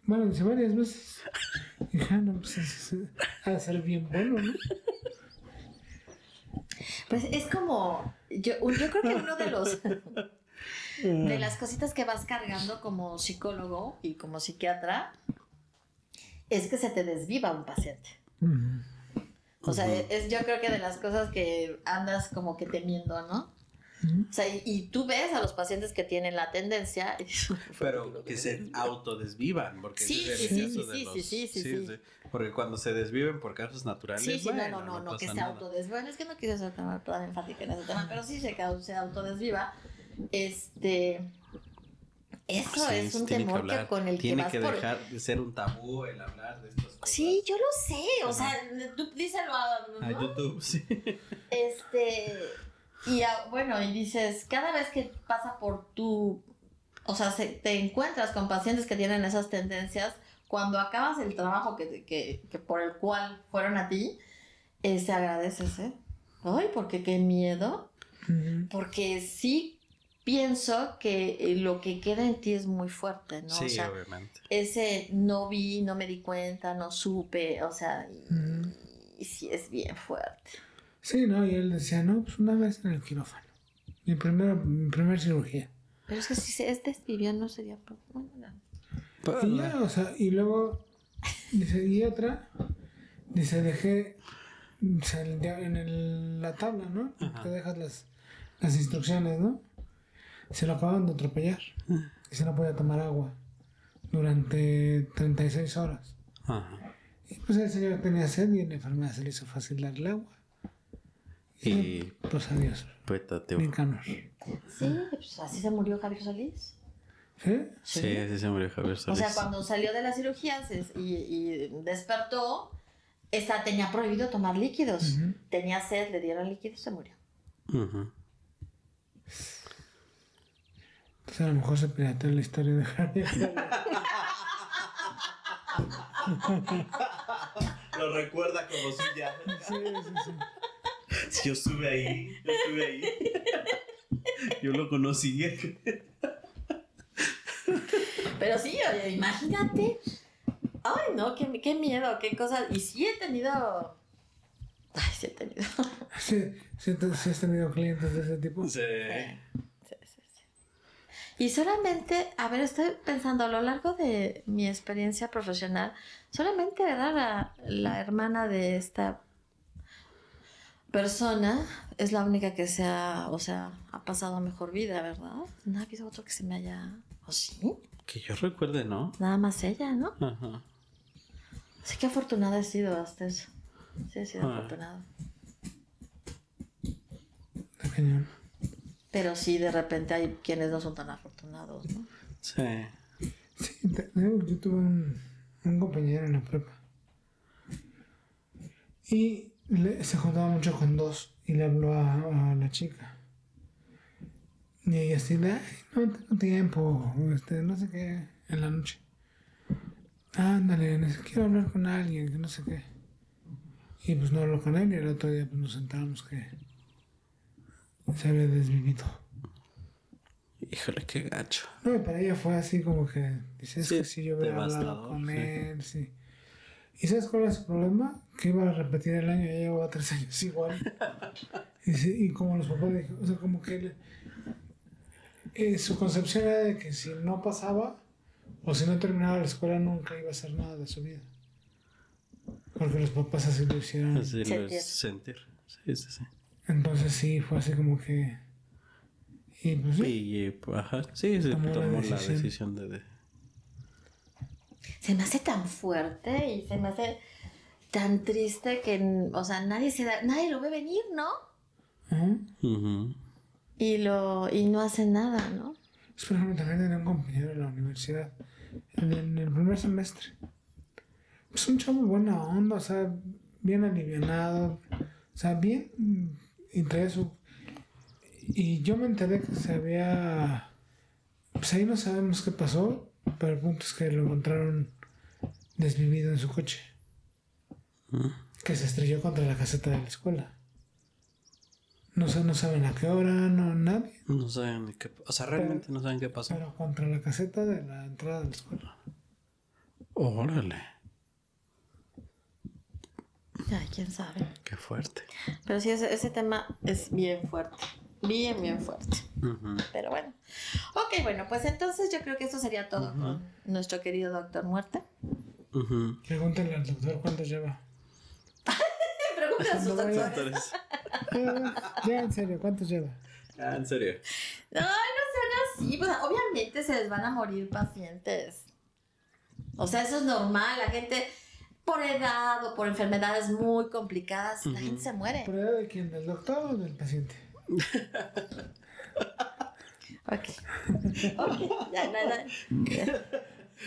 Bueno, dice varias veces. Y dije, no, pues ha de ser bien bueno, ¿no? Pues es como, yo creo que uno de las cositas que vas cargando como psicólogo y como psiquiatra es que se te desviva un paciente. Uh-huh. O sea, yo creo que de las cosas que andas como que temiendo, ¿no? Uh-huh. O sea, y tú ves a los pacientes que tienen la tendencia... Pero que se autodesvivan, porque sí. Porque cuando se desviven por casos naturales, no que se autodesvivan. Es que no quise ser tan enfática en ese tema, pero sí se autodesviva. Eso es un temor que con el que vas por... Tiene que dejar de ser un tabú el hablar de estas cosas. Sí, yo lo sé, o sea, tú díselo a YouTube, sí. Y dices, cada vez que pasa por tu... O sea, te encuentras con pacientes que tienen esas tendencias, cuando acabas el trabajo que por el cual fueron a ti, se agradeces, ¿eh? Ay, porque qué miedo. Uh-huh. Porque sí pienso que lo que queda en ti es muy fuerte, ¿no? Sí, o sea, obviamente. Ese no vi, no me di cuenta, no supe, o sea, y sí es bien fuerte. Sí, no, y él decía, no, pues una vez en el quirófano. Mi primer cirugía. Pero es que si se desvivió no sería... Y ya, o sea, y luego, dice, y otra, dice, dejé, o sea, en la tabla, ¿no? Ajá. Te dejas las instrucciones, ¿no? Se lo acaban de atropellar. Y se no podía tomar agua durante 36 horas. Ajá. Y pues el señor tenía sed y en la enfermedad se le hizo fácil darle agua. Y pues adiós. Bien canos. Sí, pues así se murió Javier Solís. ¿Sí? Sí, se murió Javier Solís. O sea, cuando salió de la cirugía y despertó, tenía prohibido tomar líquidos. Tenía sed, le dieron líquidos y se murió. Uh-huh. Entonces a lo mejor se pirateó la historia de Javier. Lo recuerda como suya. Sí. Si yo estuve ahí. Yo lo conocí. Pero sí, oye, imagínate. Ay, no, qué miedo, qué cosas. Y sí he tenido. Ay, sí he tenido. Sí has tenido clientes de ese tipo. Sí. Y solamente, a ver, estoy pensando a lo largo de mi experiencia profesional, solamente, ¿verdad? La hermana de esta persona es la única que ha pasado mejor vida, ¿verdad? No ha habido otro que se me haya... ¿O sí? Que yo recuerde, ¿no? Nada más ella, ¿no? Ajá. Sí, qué afortunada he sido hasta eso. Sí, he sido afortunada. Está cañón. Pero sí, de repente hay quienes no son tan afortunados, ¿no? Sí. Sí, yo tuve un compañero en la prepa. Y se juntaba mucho con dos y le habló a la chica. Y ella así de, ay, no tengo tiempo, no sé qué, en la noche. Ándale, quiero hablar con alguien, que no sé qué. Y pues no habló con él y el otro día pues nos enteramos que se había desvivido. Híjole, qué gacho. No, y para ella fue así como que, dices Sí, que si yo hubiera hablado devastador, con sí. él, sí. ¿Y sabes cuál es su problema? Que iba a repetir el año, ya llevaba 3 años igual. Y como los papás dijeron, o sea, como que su concepción era de que si no pasaba o si no terminaba la escuela nunca iba a hacer nada de su vida. Porque los papás así lo hicieron. Así lo es sentir. Sí. Entonces sí, fue así como que... Y pues sí. Y ajá, sí, se tomó la decisión de... Se me hace tan fuerte y se me hace tan triste que, o sea, nadie lo ve venir, ¿no? Uh-huh. Y no hace nada, ¿no? Es por ejemplo, también tenía un compañero en la universidad, en el primer semestre. Es un chavo buena onda, o sea, bien alivianado, o sea, bien intenso. Y yo me enteré que se había... Pues ahí no sabemos qué pasó, pero el punto es que lo encontraron desvivido en su coche. Que se estrelló contra la caseta de la escuela. No saben a qué hora, nadie. No saben ni qué... O sea, realmente no saben qué pasó. Pero contra la caseta de la entrada de la escuela. Órale. Ay, quién sabe. Qué fuerte. Pero sí, ese tema es bien fuerte. Bien fuerte. Uh-huh. Pero bueno. Ok, bueno, pues entonces yo creo que esto sería todo con nuestro querido Doctor Muerte. Uh-huh. Pregúntenle al doctor cuántos lleva. Pregúntenle a sus doctores. Ya, en serio, ¿cuántos lleva? Ah, ¿en serio? Ay, no sean así. Pues, obviamente se les van a morir pacientes. O sea, eso es normal. La gente, por edad o por enfermedades muy complicadas, la gente se muere. ¿Por edad de quién? ¿Del doctor o del paciente? Ok, ya.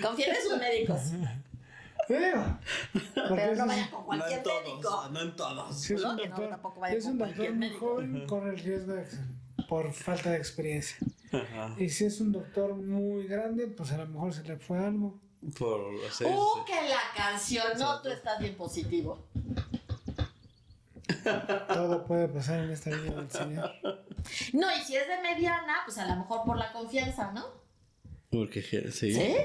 Confíen en sus médicos. Pero no vayan con cualquier médico. No en todos. Si es un doctor, tampoco vayan es con un cualquier doctor muy médico. joven, corre el riesgo por falta de experiencia. Ajá. Y si es un doctor muy grande, pues a lo mejor se le fue algo. Que la canción, no, tú estás bien positivo. Todo puede pasar en esta vida del Señor. No, y si es de mediana, pues a lo mejor por la confianza, ¿no? Porque sí. ¿Sí?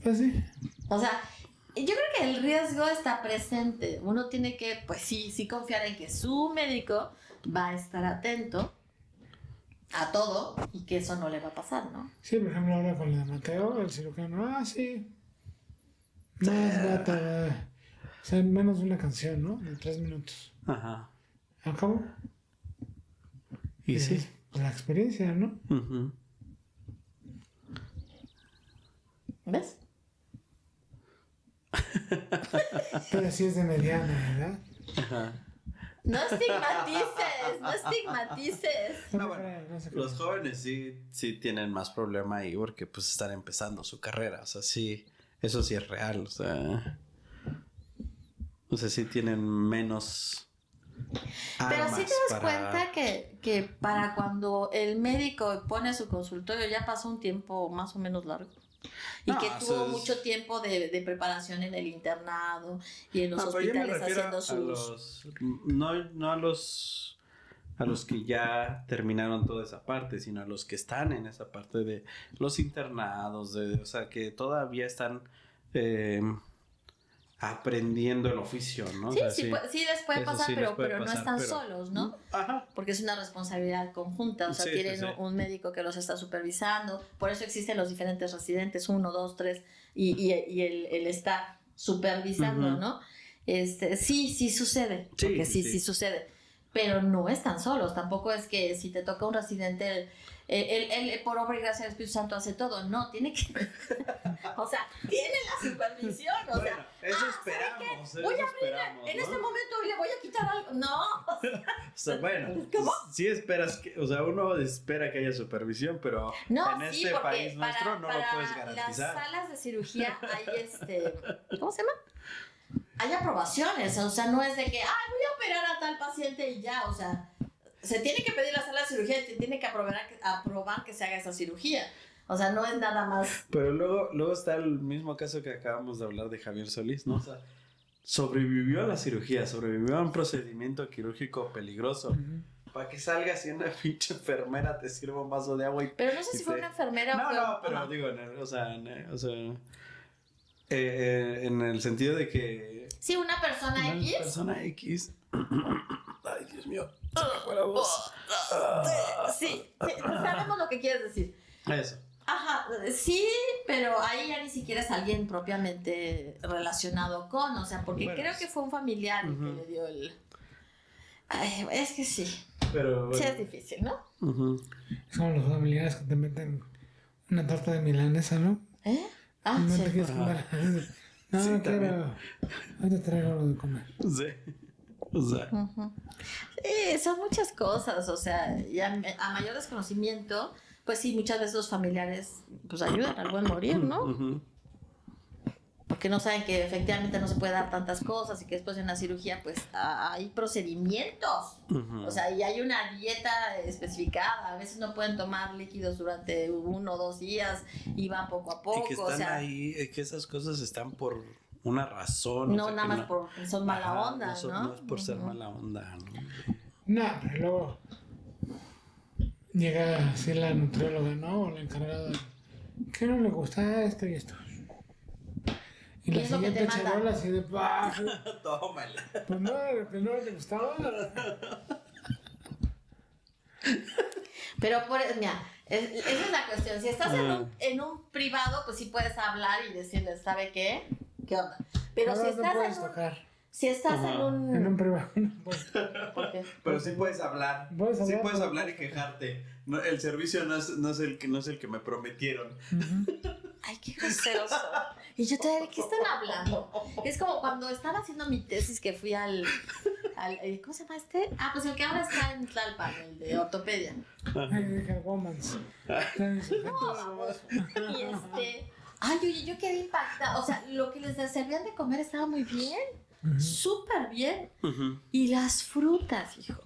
Pues sí. O sea, yo creo que el riesgo está presente. Uno tiene que, pues sí confiar en que su médico va a estar atento a todo y que eso no le va a pasar, ¿no? Sí, por ejemplo, ahora con la de Mateo, el cirujano, sí. Más gato, o sea, menos de una canción, ¿no? De 3 minutos. Ajá. ¿Acabó? Y sí. La experiencia, ¿no? Uh-huh. ¿Ves? Pero sí es de mediana, ¿verdad? Ajá. No estigmatices, no estigmatices. No, bueno, los jóvenes sí tienen más problema ahí porque pues están empezando su carrera, o sea, sí, eso sí es real, o sea, sí tienen menos Pero armas sí te das cuenta que para cuando el médico pone su consultorio ya pasó un tiempo más o menos largo. Y que tuvo mucho tiempo de preparación en el internado y en los hospitales haciendo sus... No a los que ya terminaron toda esa parte, sino a los que están en esa parte de los internados, o sea, que todavía están aprendiendo el oficio, ¿no? Sí, o sea, sí les puede pasar, pero no están solos, ¿no? Ajá. Porque es una responsabilidad conjunta, o sea, tienen un médico que los está supervisando, por eso existen los diferentes residentes, 1, 2, 3, y él está supervisando, ¿no? Sí sucede, porque sí sucede, pero no están solos, tampoco es que si te toca un residente... Él por obra y gracia del Espíritu Santo hace todo, no, tiene que, o sea, tiene la supervisión, o sea, eso esperamos, voy a abrir, en este momento le voy a quitar algo, no, o sea, bueno, ¿cómo? Sí esperas que, o sea, uno espera que haya supervisión, pero en este país nuestro no lo puedes garantizar. Las salas de cirugía hay ¿cómo se llama? Hay aprobaciones, o sea, no es de que, voy a operar a tal paciente y ya, o sea, se tiene que pedir la sala de cirugía y se tiene que aprobar que se haga esa cirugía. O sea, no es nada más. Pero luego está el mismo caso que acabamos de hablar de Javier Solís, ¿no? O sea, sobrevivió a la cirugía, sobrevivió a un procedimiento quirúrgico peligroso. Para que salgas y una pinche enfermera te sirva un vaso de agua y... Pero no sé si fue una enfermera o fue... No, pero digo, en el sentido de que... Sí, una persona X. Una persona X... Ay, Dios mío. Se me fue la voz. Sí, sabemos lo que quieres decir. Eso. Ajá, sí, pero ahí ya ni siquiera es alguien propiamente relacionado con, o sea, porque creo que fue un familiar el que le dio el... Ay, es que sí. Pero bueno. Sí es difícil, ¿no? Son los familiares que te meten una torta de milanesa, ¿no? No te quieres comer. No, sí, quiero... Hoy te traigo algo de comer. Sí. O sea. Sí, son muchas cosas, o sea, y a mayor desconocimiento, pues sí, muchas veces los familiares pues ayudan al buen morir, ¿no? Porque no saben que efectivamente no se puede dar tantas cosas y que después de una cirugía pues hay procedimientos, o sea, y hay una dieta especificada, a veces no pueden tomar líquidos durante 1 o 2 días y van poco a poco, y que están ahí, que esas cosas están por una razón. No, o sea, nada más porque son mala onda, ¿no? No es por ser mala onda, ¿no? No, pero luego llega así la nutrióloga, ¿no? O la encargada. ¿Qué no le gusta esto y esto? Y la siguiente charola así de bajo. Tómala. Pues no, que no le gustaba. Pero mira, esa es la cuestión. Si estás en un privado, pues sí puedes hablar y decirle, ¿sabe qué? ¿Qué onda? Pero ahora si estás no puedes tocar. Si estás en un privado. ¿Por qué? Pero sí puedes hablar. Sí puedes hablar y quejarte. No, el servicio no es el que me prometieron. Ay, qué groseros. Y yo todavía, ¿de qué están hablando? Es como cuando estaba haciendo mi tesis que fui al ¿cómo se llama este? Pues el que ahora está en Tlalpan, el de ortopedia. Ay, Womans. Y ay, oye, yo quedé impactada. O sea, lo que les servían de comer estaba muy bien. Súper bien. Y las frutas, hijo.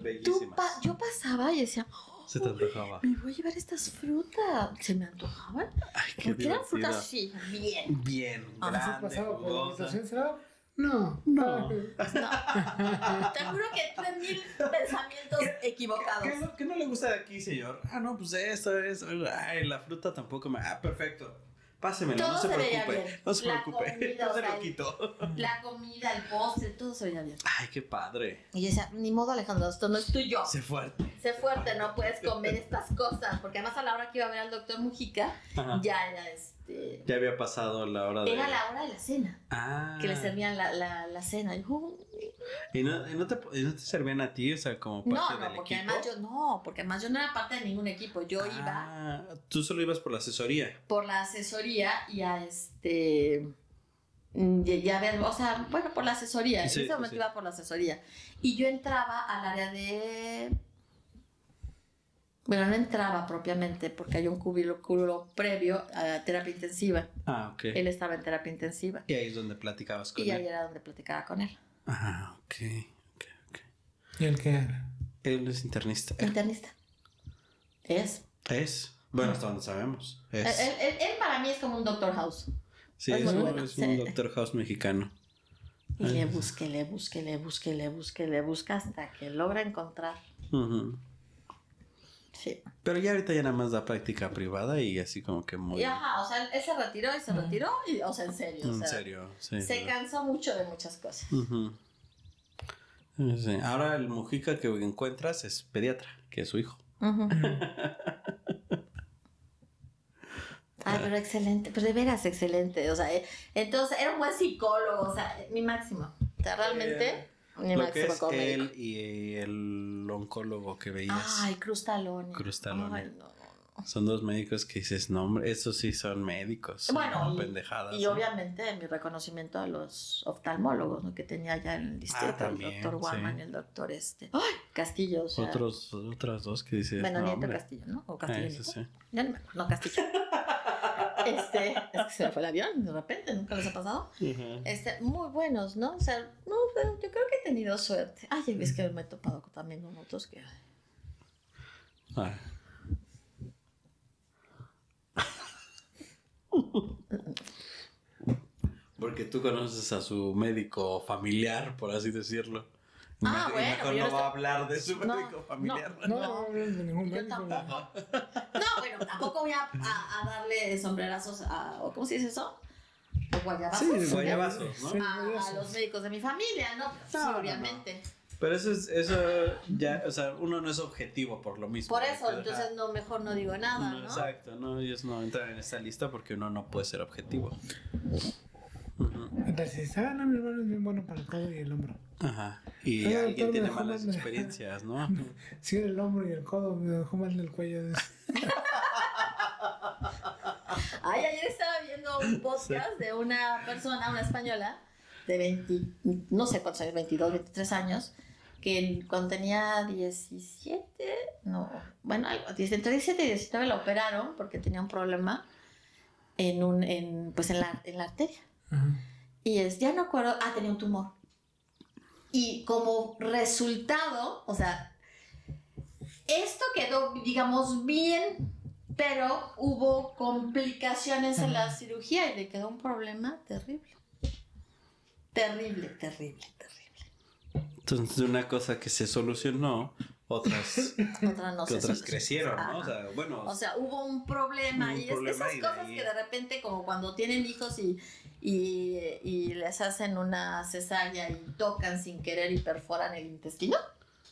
Bellísimas. Yo pasaba y decía, se te antojaba. Me voy a llevar estas frutas. ¿Se me antojaban? Ay, qué porque eran frutas así, bien ¿Has pasado por la habitación, será? No. Te juro que tuve 1000 pensamientos equivocados. ¿Qué no le gusta de aquí, señor? No, pues esto es. Ay, la fruta tampoco me. Perfecto. Pásemelo, todo no se preocupe. Bien. No se preocupe. No se lo quito. La comida, el postre, todo se veía bien. Ay, qué padre. Y yo decía, ni modo, Alejandro, esto no es tuyo. Sé fuerte, no puedes comer estas cosas. Porque además a la hora que iba a ver al doctor Mujica, ya era ya había pasado la hora de... Era la hora de la cena. Que le servían la cena. ¿Y no te servían a ti? O sea, como parte del porque equipo. Porque además yo no era parte de ningún equipo. Yo iba... Tú solo ibas por la asesoría. Por la asesoría y ya ves, o sea, bueno, por la asesoría. Sí, en ese momento iba por la asesoría. Y yo entraba al área de... Bueno, no entraba propiamente porque hay un cubículo previo a terapia intensiva. Ah, ok. Él estaba en terapia intensiva. Y ahí es donde platicabas con él. Y ahí era donde platicaba con él. Ah, ok. ¿Y él qué era? Él es internista. Internista. Es. Bueno, hasta donde sabemos. Él para mí es como un Doctor House. Sí, es es, muy un, bueno. es un Doctor House mexicano. Y le busca hasta que logra encontrar. Uh-huh. Sí. Pero ya ahorita ya nada más da práctica privada y así como que muy... Y ajá, o sea, él se retiró y, o sea, en serio. O sea, en serio, sí. Se cansó mucho de muchas cosas. Uh-huh. Sí. Ahora el Mujica que encuentras es pediatra, que es su hijo. Uh-huh. Ay, pero excelente, pero de veras excelente. O sea, entonces era un buen psicólogo, o sea, mi máximo. O sea, realmente, mi lo máximo que es como él médico. y el oncólogo que veías. Ay, Cruz Talone. Crustalone. Ay, no. Son dos médicos que dices, no, hombre, esos sí son médicos. Bueno, no pendejadas. y obviamente mi reconocimiento a los oftalmólogos, ¿no? Que tenía ya en el distrito, también, el doctor Guaman sí. y el doctor Castillo. O sea, Otras dos que dices, bueno, no, Nieto hombre. Castillo, ¿no? O Castillo Eso Nieto. sí. Ya no me acuerdo, no, Castillo. Es que se me fue el avión de repente, nunca les ha pasado. Uh-huh. Muy buenos, ¿no? O sea, no, pero yo creo que he tenido suerte. Ay, es que me he topado también con otros que... Ay. Porque tú conoces a su médico familiar, por así decirlo. Ah, Y bueno, mejor yo no no va a estoy- hablar de su No, médico familiar. No hablan de ningún Yo médico. tampoco. No, bueno, tampoco voy a darle sombrerazos a... ¿o ¿cómo se dice eso? O guayabazos. Sí, guayabazos, ¿no? Sí, A los médicos de mi familia, ¿no? Sí, No, no, obviamente. Pero eso ya, o sea, uno no es objetivo por lo mismo. Por eso, Ajá. entonces no, mejor no digo nada, ¿no? Exacto, no, ellos no entran en esta lista porque uno no puede ser objetivo. Entonces, no, mi hermano es bien bueno para el codo y el hombro. Ajá. Y Pero alguien doctor, tiene me dejó malas mal. experiencias, ¿no? Sí, el hombro y el codo me dejó mal del cuello. Ay, ayer estaba viendo un podcast de una persona, una española, de 20, no sé cuántos años, 22, 23 años, que cuando tenía 17, no, bueno, algo, entre 17 y 19 la operaron porque tenía un problema en la arteria. Ajá. Y ya no acuerdo, tenía un tumor. Y como resultado, o sea, esto quedó, digamos, bien, pero hubo complicaciones en la cirugía y le quedó un problema terrible. Terrible. Entonces, una cosa que se solucionó, otras Otras crecieron, ¿no? Ajá. O sea, bueno. O sea, hubo un problema y esas y de cosas ahí- que de repente como cuando tienen hijos y les hacen una cesárea y tocan sin querer y perforan el intestino,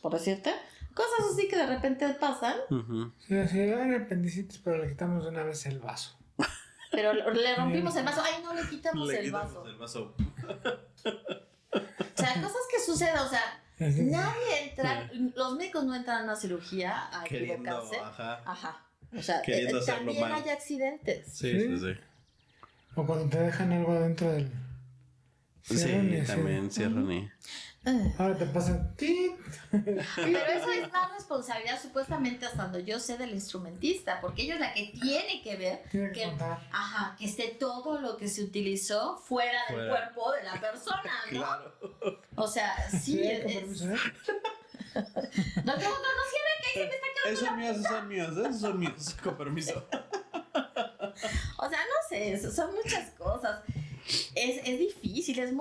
por decirte, cosas así que de repente pasan, Ujú. Sí, era apendicitis, pero le quitamos de una vez el vaso. pero le rompimos el vaso, ay no le quitamos Le el quitamos vaso. el vaso. O sea, cosas que suceden, o sea, Así. nadie entra, los médicos no entran a una cirugía a Queriendo, equivocarse. ajá. Ajá. O sea, Queriendo hacerlo también mal. hay accidentes. Sí. O cuando te dejan algo adentro del... Sí, cierran y así. también cierran y... Ahora te pasan... ¡tit! Pero eso es más responsabilidad supuestamente hasta donde yo sé del instrumentista, porque ella es la que tiene que ver Tiene que contar. que esté todo lo que se utilizó fuera del Fuera. cuerpo de la persona, ¿no? Claro. O sea, sí, con permiso, ¿eh? No, no cierre, que ahí se me está quedando. Esos son míos, con permiso. O sea, no sé, son muchas cosas. Es difícil, es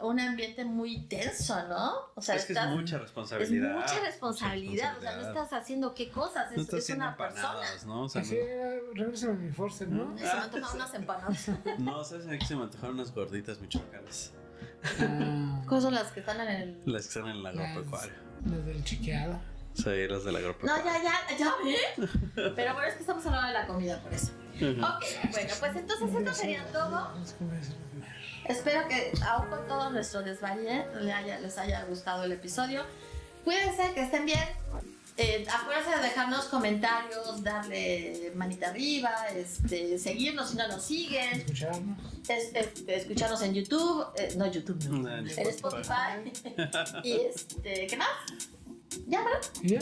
un ambiente muy tenso, ¿no? O sea, Es que es mucha responsabilidad. Es mucha responsabilidad, o sea, no estás haciendo qué cosas, No estás es haciendo una persona. empanadas, ¿no? O sea, Así era, regresa a mi force, ¿no? Se me antojan unas empanadas. no, ¿sabes? Aquí se me antojaron unas gorditas michoacanas. ¿Cuáles son las que están en el...? Las que están en el agropecuario. Las del chiqueado. Sí, las del No, agropecuario. ya ven. Pero bueno, es que estamos hablando de la comida, por eso. Ok, bueno, pues entonces esto sería todo. Espero que aún con todo nuestro desvaríe les haya gustado el episodio. Cuídense, que estén bien. Acuérdense de dejarnos comentarios, darle manita arriba, seguirnos si no nos siguen. Escucharnos. Escucharnos en YouTube. No, YouTube no. En Spotify. Y ¿qué más? ¿Ya, verdad? ¿Ya?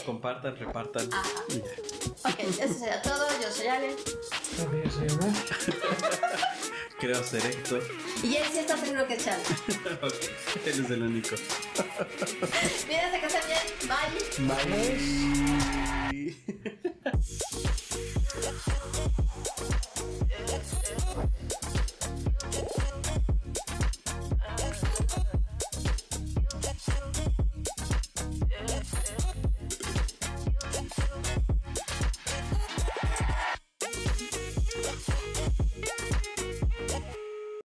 Compartan, repartan. Ok, eso sería todo. Yo soy Ale. Yo soy Omar. Creo ser Héctor. Y él sí está seguro que es Charlie. Ok, él es el único. Cuídense, que estén bien. Bye. Bye.